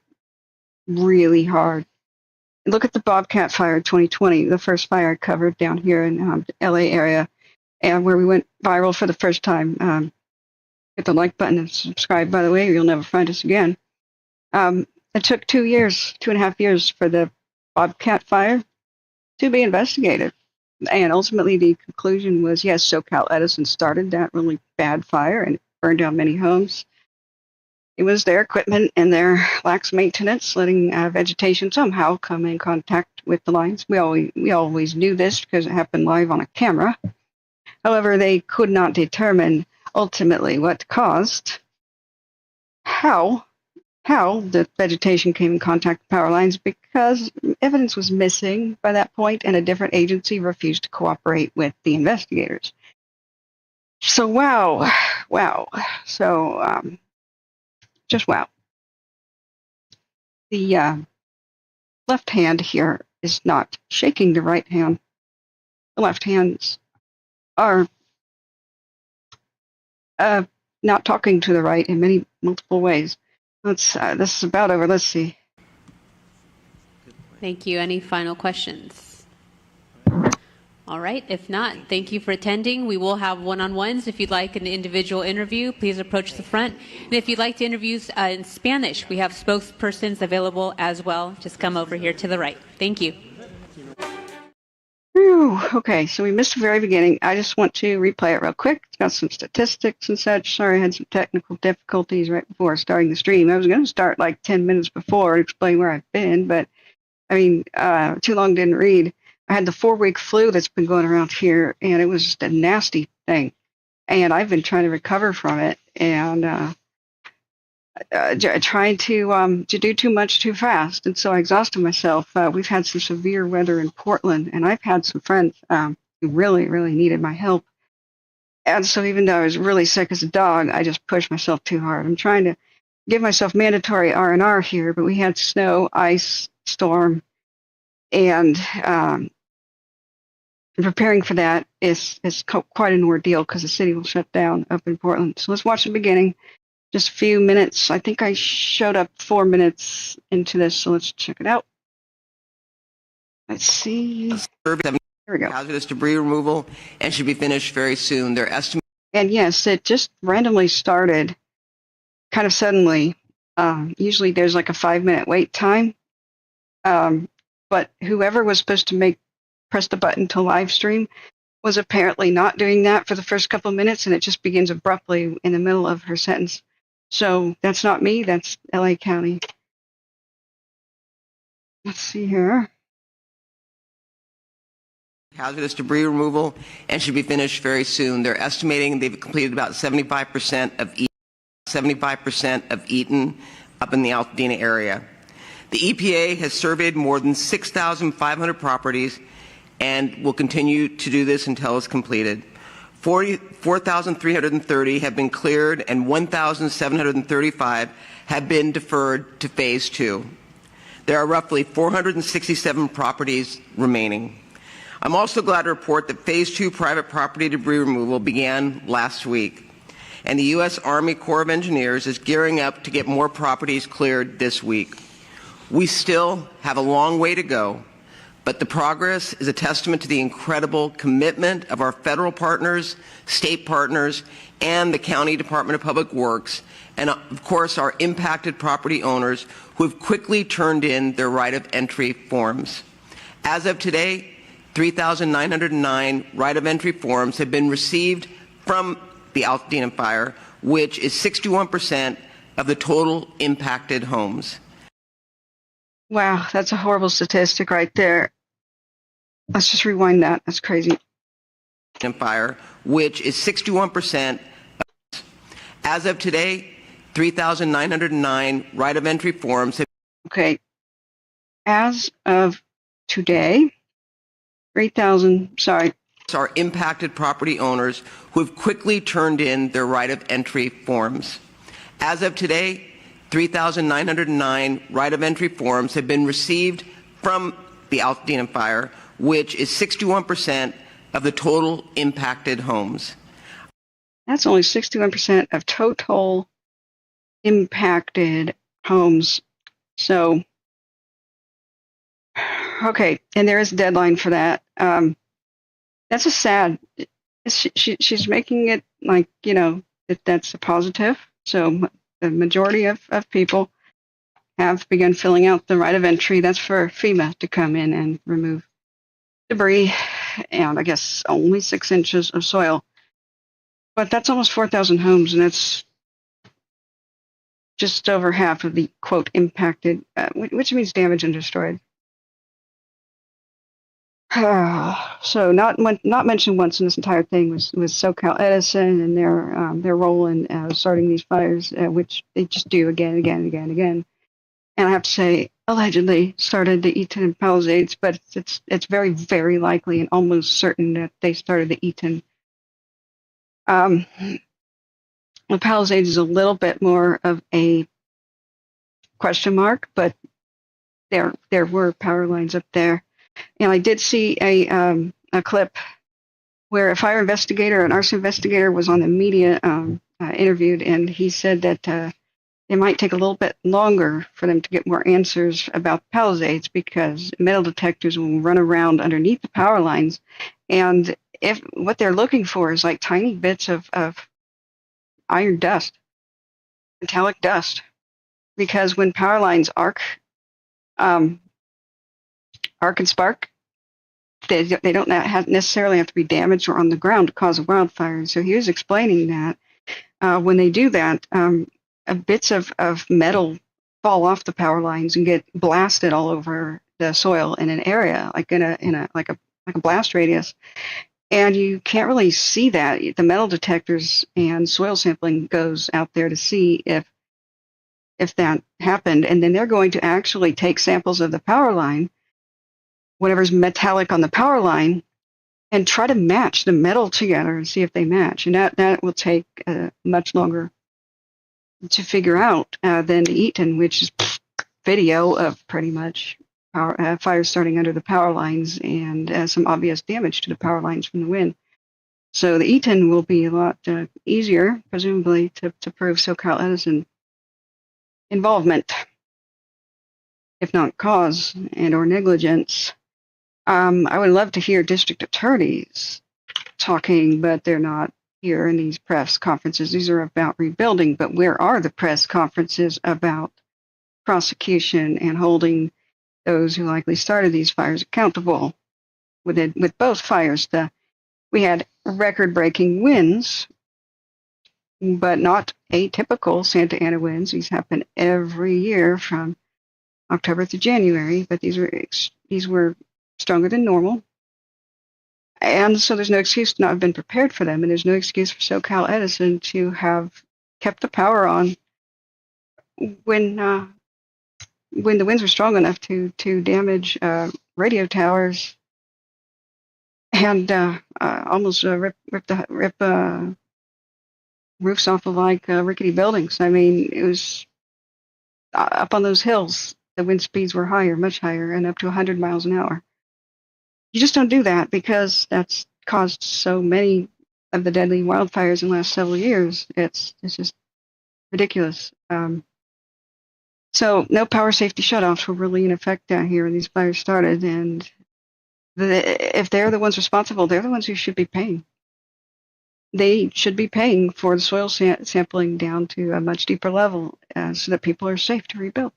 really hard. Look at the Bobcat Fire 2020, the first fire I covered down here in the LA area, and where we went viral for the first time. Hit the like button and subscribe, by the way, or you'll never find us again. It took 2.5 years for the Bobcat Fire to be investigated. And ultimately the conclusion was, yes, SoCal Edison started that really bad fire and burned down many homes. It was their equipment and their lax maintenance letting vegetation somehow come in contact with the lines. We always knew this because it happened live on a camera. However, they could not determine ultimately what caused, how the vegetation came in contact with power lines, because evidence was missing by that point and a different agency refused to cooperate with the investigators. So wow. So just wow. The left hand here is not shaking the right hand. The left hands are not talking to the right in multiple ways. This is about over. Let's see. Thank you. Any final questions? All right. If not, thank you for attending. We will have one-on-ones. If you'd like an individual interview, please approach the front. And if you'd like to interview in Spanish, we have spokespersons available as well. Just come over here to the right. Thank you. Whew, okay, so we missed the very beginning. I just want to replay it real quick. It's got some statistics and such. Sorry, I had some technical difficulties right before starting the stream. I was going to start like 10 minutes before and explain where I've been, but I mean, too long didn't read. I had the 4-week flu that's been going around here, and it was just a nasty thing. And I've been trying to recover from it, and trying to do too much too fast, and so I exhausted myself. We've had some severe weather in Portland, and I've had some friends who really, really needed my help. And so even though I was really sick as a dog, I just pushed myself too hard. I'm trying to give myself mandatory R&R here, but we had snow, ice, storm, and preparing for that is quite an ordeal because the city will shut down up in Portland. So let's watch the beginning. Just a few minutes. I think I showed up 4 minutes into this, so let's check it out. Let's see. Here we go. Hazardous debris removal and should be finished very soon. They're estimating. And yes, it just randomly started kind of suddenly. Usually there's like a 5-minute wait time. But whoever was supposed to press the button to live stream was apparently not doing that for the first couple of minutes, and it just begins abruptly in the middle of her sentence. So that's not me, that's LA County. Let's see here. Hazardous debris removal and should be finished very soon. They're estimating they've completed about 75% of Eaton up in the Pasadena area. The EPA has surveyed more than 6,500 properties and will continue to do this until it's completed. 4,330 have been cleared and 1,735 have been deferred to Phase 2. There are roughly 467 properties remaining. I'm also glad to report that Phase 2 private property debris removal began last week, and the U.S. Army Corps of Engineers is gearing up to get more properties cleared this week. We still have a long way to go, but the progress is a testament to the incredible commitment of our federal partners, state partners, and the County Department of Public Works, and of course our impacted property owners who have quickly turned in their right of entry forms. As of today, 3,909 right of entry forms have been received from the Eaton Fire, which is 61% of the total impacted homes. Wow, that's a horrible statistic right there. Let's just rewind that. That's crazy. Fire, which is 61%. As of today, 3,909 right of entry forms have. Okay. As of today, 3,000, sorry. Are impacted property owners who have quickly turned in their right of entry forms. As of today, 3,909 right of entry forms have been received from the Eaton Fire, which is 61% of the total impacted homes. That's only 61% of total impacted homes. So, okay, and there is a deadline for that. That's a sad. She's making it like, you know, that's a positive. So the majority of people have begun filling out the right of entry. That's for FEMA to come in and remove debris and I guess only 6 inches of soil. But that's almost 4,000 homes, and that's just over half of the, quote, impacted, which means damaged and destroyed. So not mentioned once in this entire thing was SoCal Edison and their role in starting these fires, which they just do again and again and again and again. And I have to say, allegedly started the Eaton and Palisades, but it's very, very likely and almost certain that they started the Eaton. The Palisades is a little bit more of a question mark, but there were power lines up there. And I did see a clip where a fire investigator, an arson investigator, was on the media interviewed, and he said that it might take a little bit longer for them to get more answers about Palisades because metal detectors will run around underneath the power lines, and if what they're looking for is like tiny bits of iron dust, metallic dust, because when power lines arc and spark, they don't necessarily have to be damaged or on the ground to cause a wildfire. So he was explaining that when they do that, bits of metal fall off the power lines and get blasted all over the soil in an area, like in a blast radius. And you can't really see that. The metal detectors and soil sampling goes out there to see if that happened, and then they're going to actually take samples of the power line, whatever's metallic on the power line, and try to match the metal together and see if they match. And that will take much longer to figure out than Eaton, which is video of pretty much fires starting under the power lines and some obvious damage to the power lines from the wind. So the Eaton will be a lot easier, presumably, to prove SoCal Edison involvement, if not cause and or negligence. I would love to hear district attorneys talking, but they're not here in these press conferences. These are about rebuilding, but where are the press conferences about prosecution and holding those who likely started these fires accountable? With both fires, we had record-breaking winds, but not atypical Santa Ana winds. These happen every year from October through January, but these were stronger than normal. And so there's no excuse to not have been prepared for them, and there's no excuse for SoCal Edison to have kept the power on when the winds were strong enough to damage radio towers and almost rip roofs off of like rickety buildings. I mean, it was up on those hills. The wind speeds were higher, much higher, and up to 100 miles an hour. You just don't do that because that's caused so many of the deadly wildfires in the last several years. It's just ridiculous. So no power safety shutoffs were really in effect down here when these fires started, and if they're the ones responsible, they're the ones who should be paying. They should be paying for the soil sampling down to a much deeper level so that people are safe to rebuild.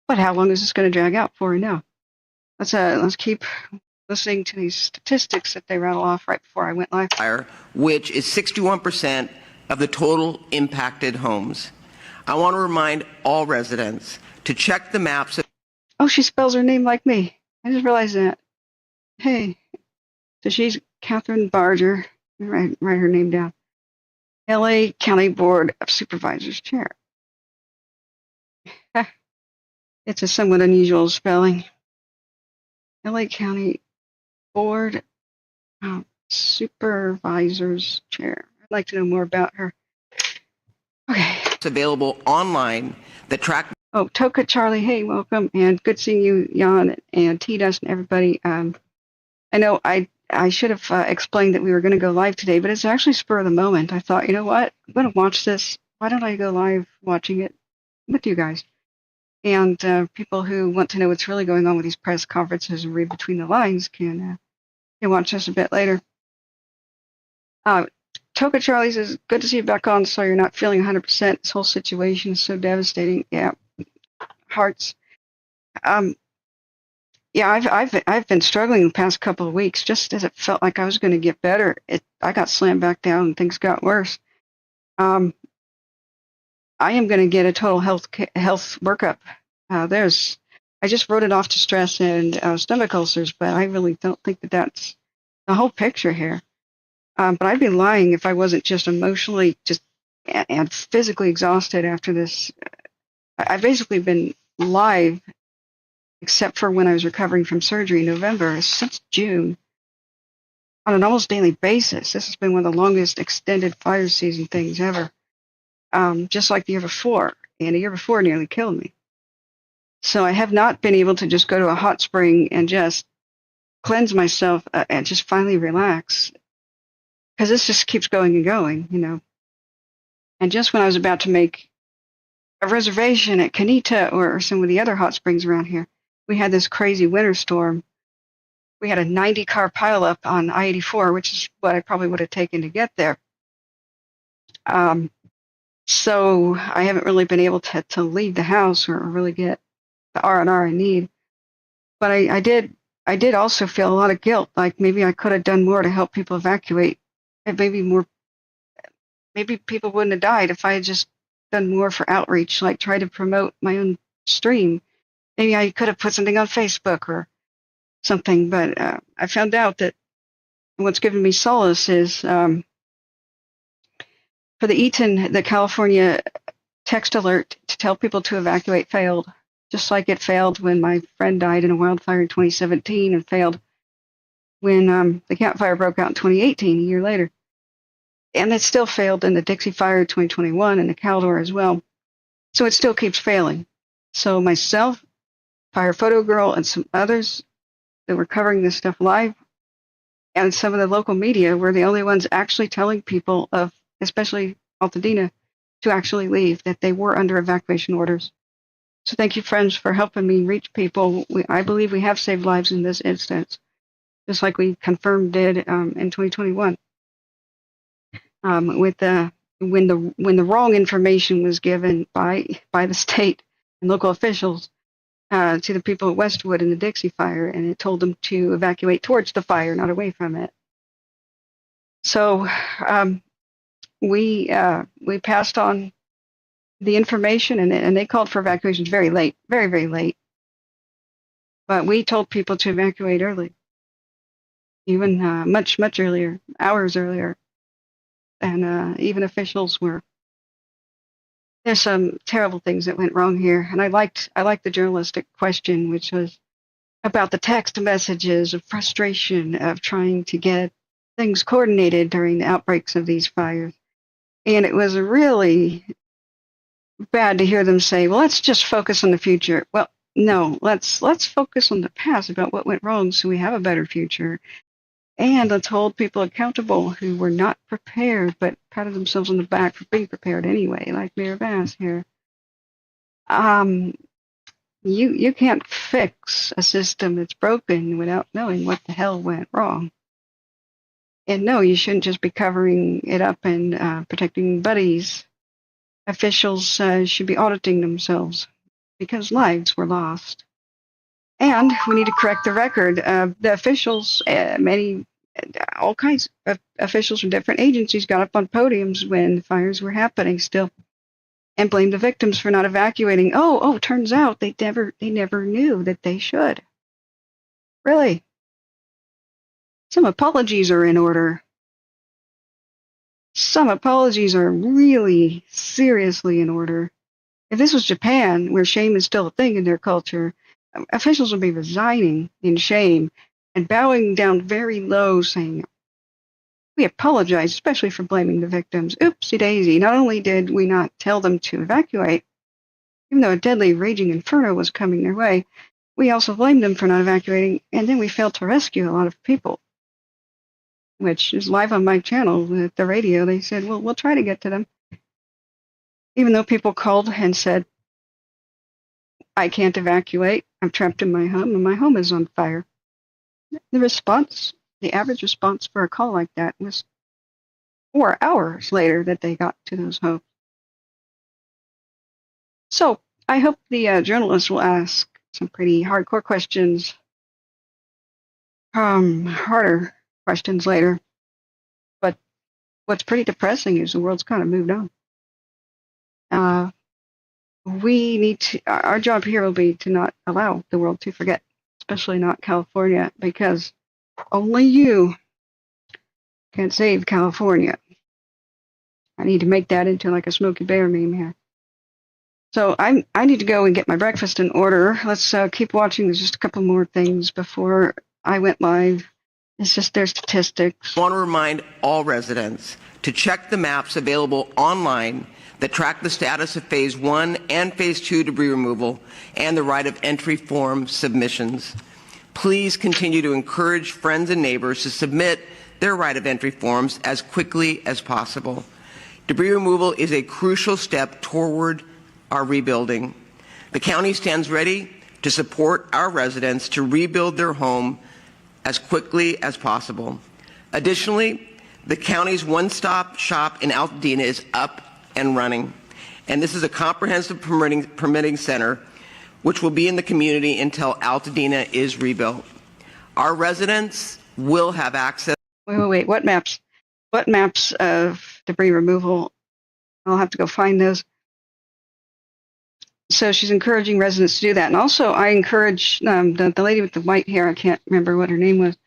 But how long is this going to drag out for? No. Let's keep listening to these statistics that they rattle off right before I went live. Fire, which is 61% of the total impacted homes. I want to remind all residents to check the maps. Oh, she spells her name like me. I just realized that. Hey, so she's Catherine Barger. Write her name down. LA County Board of Supervisors Chair. It's a somewhat unusual spelling. LA County Board of Supervisors Chair. I'd like to know more about her. Okay. It's available online that track. Oh, Toka Charlie, hey, welcome, and good seeing you, Jan and T-Dust and everybody. I know I should have explained that we were going to go live today, but it's actually spur of the moment. I thought, you know what, I'm going to watch this. Why don't I go live watching it with you guys? And people who want to know what's really going on with these press conferences and read between the lines can watch us a bit later. Toka Charlie says, good to see you back on. So you're not feeling 100%. This whole situation is so devastating. Yeah, hearts. Yeah, I've been struggling the past couple of weeks. Just as it felt like I was going to get better, I got slammed back down and things got worse. I am going to get a total health workup. I just wrote it off to stress and stomach ulcers, but I really don't think that that's the whole picture here. But I'd be lying if I wasn't just emotionally and physically exhausted after this. I've basically been live, except for when I was recovering from surgery in November, since June, on an almost daily basis. This has been one of the longest extended fire season things ever, just like the year before. And the year before nearly killed me. So I have not been able to just go to a hot spring and just cleanse myself and just finally relax. Because this just keeps going and going, you know. And just when I was about to make a reservation at Canita or some of the other hot springs around here, we had this crazy winter storm. We had a 90-car pileup on I-84, which is what I probably would have taken to get there. So I haven't really been able to leave the house or really get the R&R I need. But I did also feel a lot of guilt, like maybe I could have done more to help people evacuate. And maybe people wouldn't have died if I had just done more for outreach, like try to promote my own stream. Maybe I could have put something on Facebook or something, but I found out that what's given me solace is for the Eaton, the California text alert to tell people to evacuate failed. just like it failed when my friend died in a wildfire in 2017 and failed when the Camp Fire broke out in 2018, a year later. And it still failed in the Dixie Fire 2021 and the Caldor as well. So it still keeps failing. So myself, Fire Photo Girl, and some others that were covering this stuff live, and some of the local media were the only ones actually telling people of, especially Pasadena, to actually leave, that they were under evacuation orders. So thank you, friends, for helping me reach people. I believe we have saved lives in this instance, just like we confirmed did in 2021. With the when the wrong information was given by the state and local officials to the people at Westwood in the Dixie Fire, and it told them to evacuate towards the fire, not away from it. So we passed on the information, and they called for evacuations very late, very, very late. But we told people to evacuate early, even much, much earlier, hours earlier. And even officials were. There's some terrible things that went wrong here, and I liked the journalistic question, which was about the text messages of frustration of trying to get things coordinated during the outbreaks of these fires. And it was really bad to hear them say, "Well, let's just focus on the future." Well, no, let's focus on the past about what went wrong, so we have a better future. And let's hold people accountable who were not prepared, but patted themselves on the back for being prepared anyway, like Mayor Bass here. You can't fix a system that's broken without knowing what the hell went wrong. And no, you shouldn't just be covering it up and protecting buddies. Officials should be auditing themselves because lives were lost. And we need to correct the record. The officials, all kinds of officials from different agencies got up on podiums when fires were happening still and blamed the victims for not evacuating. Oh, turns out they never knew that they should. Really? Some apologies are in order. Some apologies are really seriously in order. If this was Japan, where shame is still a thing in their culture, officials would be resigning in shame and bowing down very low, saying, "We apologize, especially for blaming the victims. Oopsie daisy. Not only did we not tell them to evacuate, even though a deadly raging inferno was coming their way, we also blamed them for not evacuating, and then we failed to rescue a lot of people," which is live on my channel at the radio. They said, "Well, we'll try to get to them." Even though people called and said, "I can't evacuate. I'm trapped in my home, and my home is on fire." The average response for a call like that was 4 hours later that they got to those homes. So I hope the journalists will ask some pretty hardcore questions, harder questions later. But what's pretty depressing is the world's kind of moved on. We need to, our job here will be to not allow the world to forget, especially not California, because only you can save California. I need to make that into like a Smokey Bear meme here. So I need to go and get my breakfast in order. Let's keep watching. There's just a couple more things before I went live. It's just their statistics. I want to remind all residents to check the maps available online that track the status of Phase 1 and Phase 2 debris removal and the right of entry form submissions. Please continue to encourage friends and neighbors to submit their right of entry forms as quickly as possible. Debris removal is a crucial step toward our rebuilding. The county stands ready to support our residents to rebuild their home as quickly as possible. Additionally, the county's one-stop shop in Pasadena is up and running, and this is a comprehensive permitting center which will be in the community until Pasadena is rebuilt. Our residents will have access. Wait, what maps? What maps of debris removal? I'll have to go find those. So she's encouraging residents to do that. And also I encourage the lady with the white hair, I can't remember what her name was.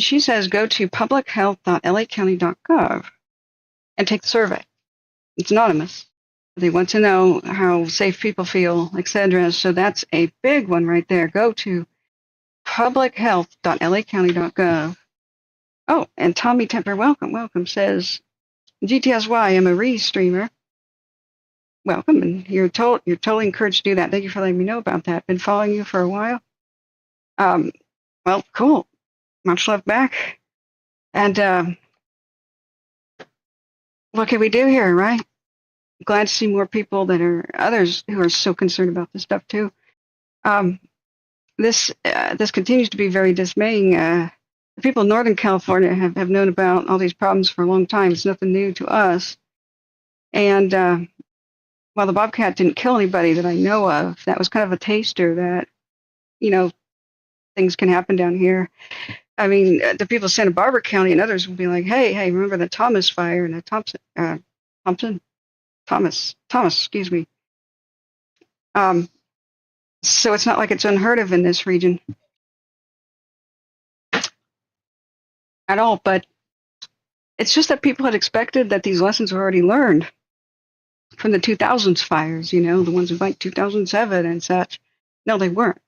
She says go to publichealth.lacounty.gov and take the survey. It's anonymous. They want to know how safe people feel, etc. So that's a big one right there. Go to publichealth.lacounty.gov. Oh, and Tommy Temper, welcome, says, GTSY, I'm a re-streamer. Welcome, and you're totally encouraged to do that. Thank you for letting me know about that. Been following you for a while. Well, cool. Much love back. And what can we do here, right? Glad to see more people that are others who are so concerned about this stuff too. This continues to be very dismaying. The people in Northern California have known about all these problems for a long time. It's nothing new to us. And while the Bobcat didn't kill anybody that I know of, that was kind of a taster that, things can happen down here. I mean, the people of Santa Barbara County and others will be like, hey, remember the Thomas fire and the Thomas, excuse me. So it's not like it's unheard of in this region at all, but it's just that people had expected that these lessons were already learned from the 2000s fires, the ones of like 2007 and such. No, they weren't.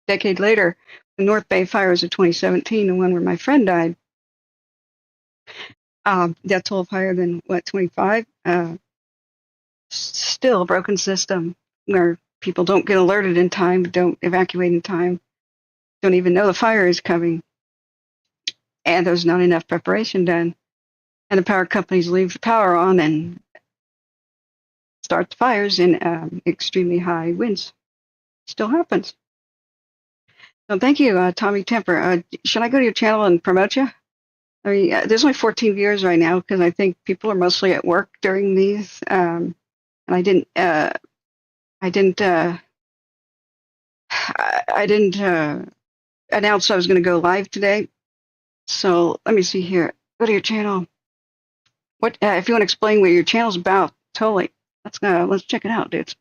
A decade later, the North Bay fires of 2017, the one where my friend died, death toll higher than, 25? Still a broken system where people don't get alerted in time, don't evacuate in time, don't even know the fire is coming, and there's not enough preparation done. And the power companies leave the power on and start the fires in extremely high winds. Still happens. So thank you, Tommy Temper. Should I go to your channel and promote you? I mean, there's only 14 viewers right now because I think people are mostly at work during these. And I didn't announce I was going to go live today. So let me see here. Go to your channel. What if you want to explain what your channel's about? Totally. Let's check it out, dudes.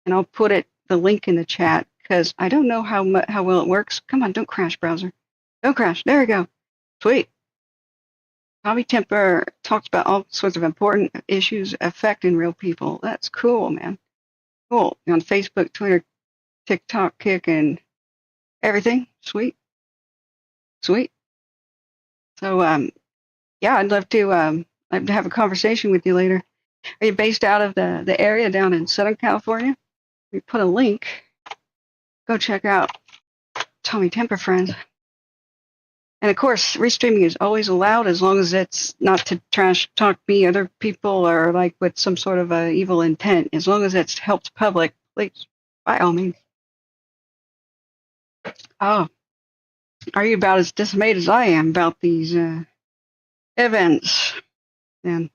And I'll put the link in the chat because I don't know how well it works. Come on, don't crash, browser. Don't crash. There we go. Sweet. Tommy Temper talks about all sorts of important issues affecting real people. That's cool, man. Cool. On Facebook, Twitter, TikTok, Kick, and everything. Sweet. So, yeah, I'd love to have a conversation with you later. Are you based out of the area down in Southern California? We put a link. Go check out Tommy Temper, friends. And of course, restreaming is always allowed as long as it's not to trash talk me, other people, or like with some sort of evil intent. As long as it's helped public, please, by all means. Oh, are you about as dismayed as I am about these events? Then.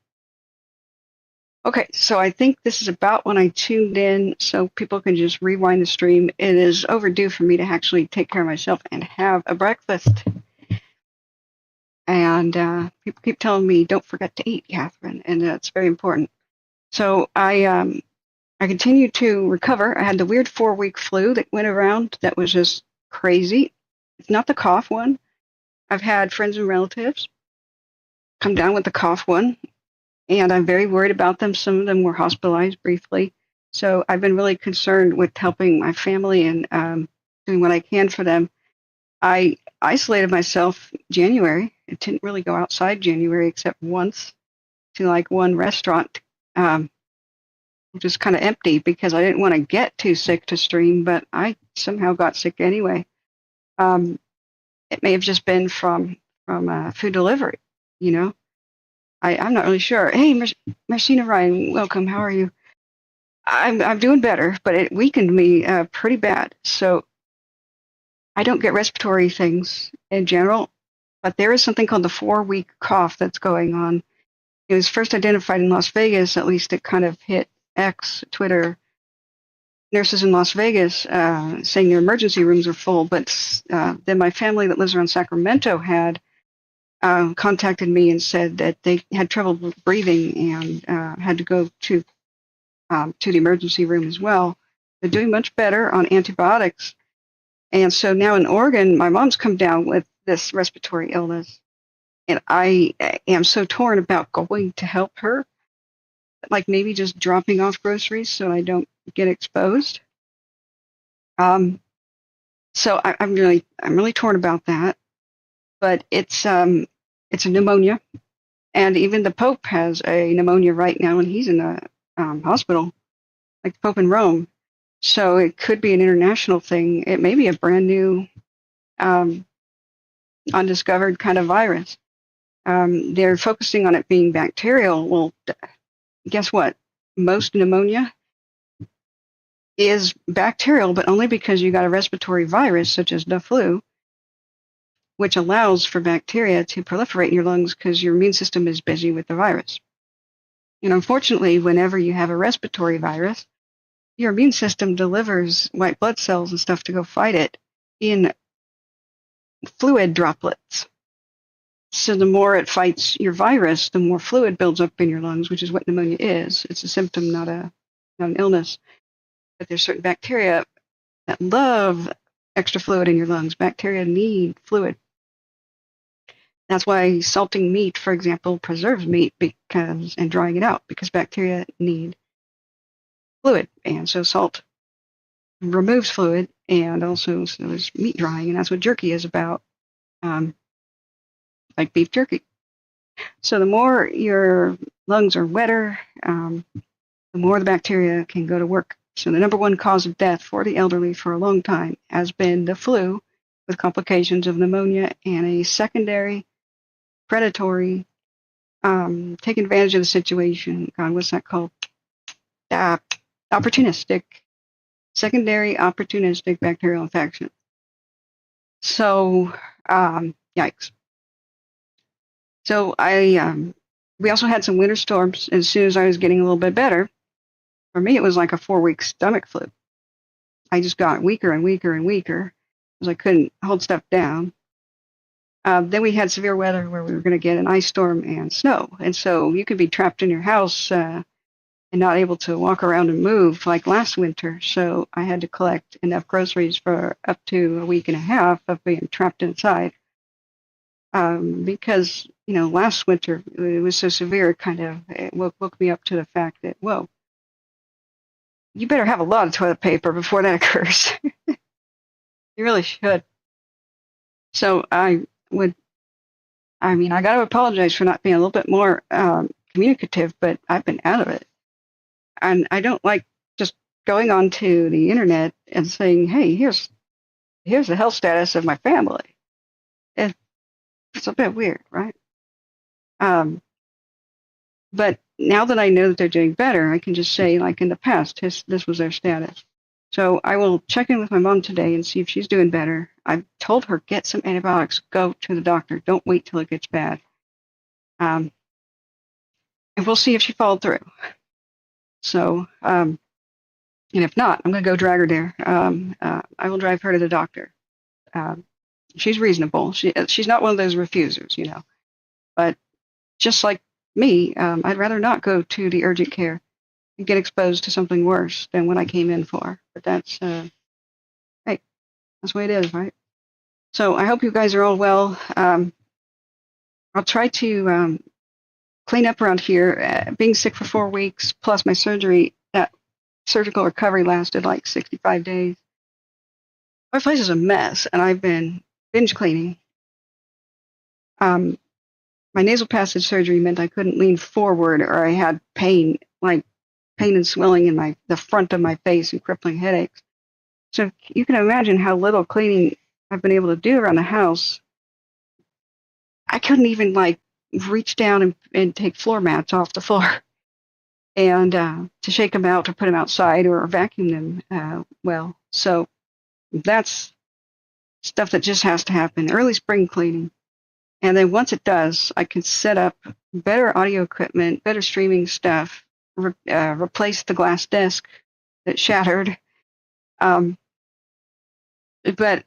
Okay, so I think this is about when I tuned in, so people can just rewind the stream. It is overdue for me to actually take care of myself and have a breakfast. And people keep telling me, don't forget to eat, Catherine, and that's very important. So I continue to recover. I had the weird 4-week flu that went around that was just crazy. It's not the cough one. I've had friends and relatives come down with the cough one, and I'm very worried about them. Some of them were hospitalized briefly. So I've been really concerned with helping my family and doing what I can for them. I isolated myself January. I didn't really go outside January except once to like one restaurant, which was kind of empty because I didn't want to get too sick to stream, but I somehow got sick anyway. It may have just been from food delivery, I'm not really sure. Hey, Marcina Ryan, welcome. How are you? I'm doing better, but it weakened me pretty bad. So I don't get respiratory things in general, but there is something called the 4-week cough that's going on. It was first identified in Las Vegas. At least it kind of hit X, Twitter. Nurses in Las Vegas saying their emergency rooms are full, but then my family that lives around Sacramento had contacted me and said that they had trouble breathing and had to go to the emergency room as well. They're doing much better on antibiotics. And so now in Oregon, my mom's come down with this respiratory illness. And I am so torn about going to help her. like maybe just dropping off groceries so I don't get exposed. So I'm really torn about that. But it's a pneumonia, and even the Pope has a pneumonia right now, and he's in a hospital, like the Pope in Rome. So it could be an international thing. It may be a brand new, undiscovered kind of virus. They're focusing on it being bacterial. Well, guess what? Most pneumonia is bacterial, but only because you got a respiratory virus, such as the flu, which allows for bacteria to proliferate in your lungs because your immune system is busy with the virus. And unfortunately, whenever you have a respiratory virus, your immune system delivers white blood cells and stuff to go fight it in fluid droplets. So the more it fights your virus, the more fluid builds up in your lungs, which is what pneumonia is. It's a symptom, not an illness. But there's certain bacteria that love extra fluid in your lungs. Bacteria need fluid. That's why salting meat, for example, preserves meat and drying it out, because bacteria need fluid. And so salt removes fluid, and also so is meat drying, and that's what jerky is about, like beef jerky. So the more your lungs are wetter, the more the bacteria can go to work. So the number one cause of death for the elderly for a long time has been the flu, with complications of pneumonia and a secondary predatory, taking advantage of the situation. God, what's that called? Opportunistic, secondary opportunistic bacterial infection. So, yikes. So we also had some winter storms. As soon as I was getting a little bit better, for me, it was like a 4-week stomach flu. I just got weaker and weaker and weaker because I couldn't hold stuff down. Then we had severe weather where we were going to get an ice storm and snow. And so you could be trapped in your house and not able to walk around and move like last winter. So I had to collect enough groceries for up to a week and a half of being trapped inside. Because, last winter it was so severe, it woke me up to the fact that, whoa, you better have a lot of toilet paper before that occurs. You really should. So I got to apologize for not being a little bit more communicative, but I've been out of it. And I don't like just going onto the internet and saying, hey, here's the health status of my family. It's a bit weird, right? But now that I know that they're doing better, I can just say, like in the past, this was their status. So I will check in with my mom today and see if she's doing better. I've told her, get some antibiotics, go to the doctor. Don't wait till it gets bad. And we'll see if she followed through. So, and if not, I'm going to go drag her there. I will drive her to the doctor. She's reasonable. She's not one of those refusers, But just like me, I'd rather not go to the urgent care and get exposed to something worse than what I came in for. But that's, hey, that's the way it is, right? So I hope you guys are all well. I'll try to clean up around here. Being sick for 4 weeks, plus my surgery, that surgical recovery lasted like 65 days. My place is a mess, and I've been binge cleaning. My nasal passage surgery meant I couldn't lean forward, or I had pain and swelling in the front of my face and crippling headaches. So you can imagine how little cleaning I've been able to do around the house. I couldn't even reach down and take floor mats off the floor and to shake them out or put them outside or vacuum them well. So that's stuff that just has to happen. Early spring cleaning. And then once it does, I can set up better audio equipment, better streaming stuff, replace the glass desk that shattered. But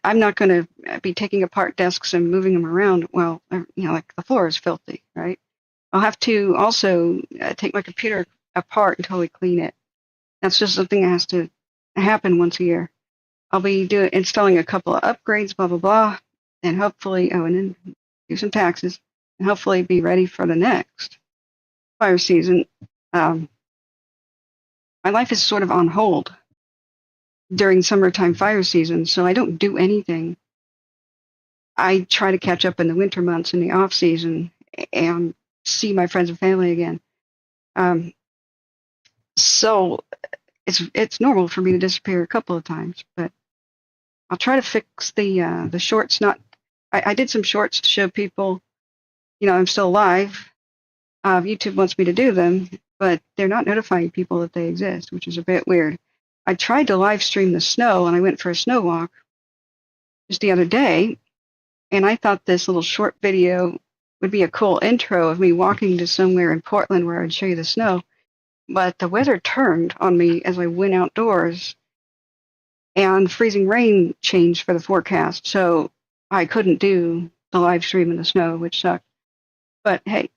I'm not going to be taking apart desks and moving them around. Well, like the floor is filthy, right? I'll have to also take my computer apart and totally clean it. That's just something that has to happen once a year. I'll be installing a couple of upgrades, blah, blah, blah, and hopefully, and then do some taxes, and hopefully be ready for the next fire season. my life is sort of on hold during summertime fire season, so I don't do anything. I try to catch up in the winter months in the off season and see my friends and family again. So it's normal for me to disappear a couple of times, but I'll try to fix the shorts. I did some shorts to show people, I'm still alive. YouTube wants me to do them, but they're not notifying people that they exist, which is a bit weird. I tried to live stream the snow, and I went for a snow walk just the other day, and I thought this little short video would be a cool intro of me walking to somewhere in Portland where I'd show you the snow. But the weather turned on me as I went outdoors, and freezing rain changed for the forecast, so I couldn't do the live stream in the snow, which sucked. But hey,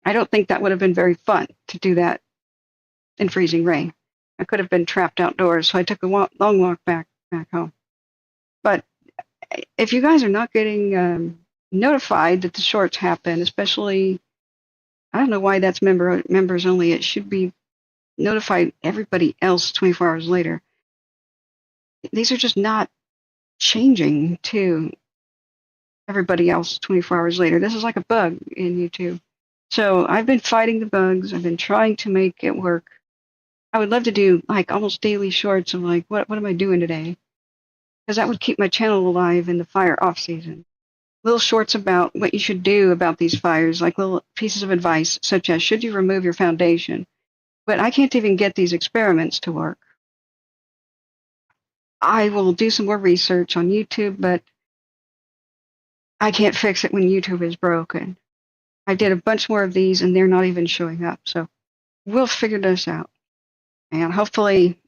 I don't think that would have been very fun to do that in freezing rain. I could have been trapped outdoors, so I took a long walk back home. But if you guys are not getting notified that the shorts happen, especially, I don't know why that's members only. It should be notified everybody else 24 hours later. These are just not changing to everybody else 24 hours later. This is like a bug in YouTube. So I've been fighting the bugs. I've been trying to make it work. I would love to do like almost daily shorts of like, what am I doing today? Because that would keep my channel alive in the fire off season. Little shorts about what you should do about these fires, like little pieces of advice, such as should you remove your foundation? But I can't even get these experiments to work. I will do some more research on YouTube, but I can't fix it when YouTube is broken. I did a bunch more of these, and they're not even showing up. So we'll figure this out. And hopefully,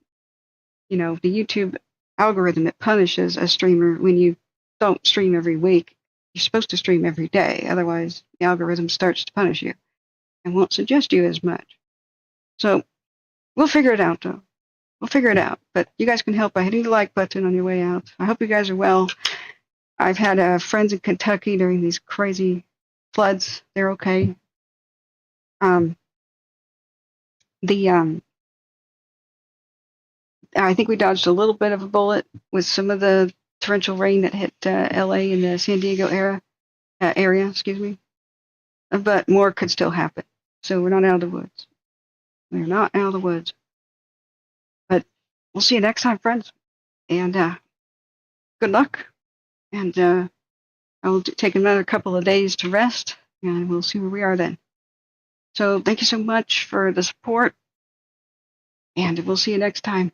the YouTube algorithm, it punishes a streamer when you don't stream every week. You're supposed to stream every day. Otherwise, the algorithm starts to punish you and won't suggest you as much. So we'll figure it out, though. We'll figure it out. But you guys can help by hitting the like button on your way out. I hope you guys are well. I've had friends in Kentucky during these crazy floods. They're okay. I think we dodged a little bit of a bullet with some of the torrential rain that hit LA and the San Diego area, but more could still happen. So we're not out of the woods. We're not out of the woods. But we'll see you next time, friends. And good luck. And I'll take another couple of days to rest, and we'll see where we are then. So thank you so much for the support, and we'll see you next time.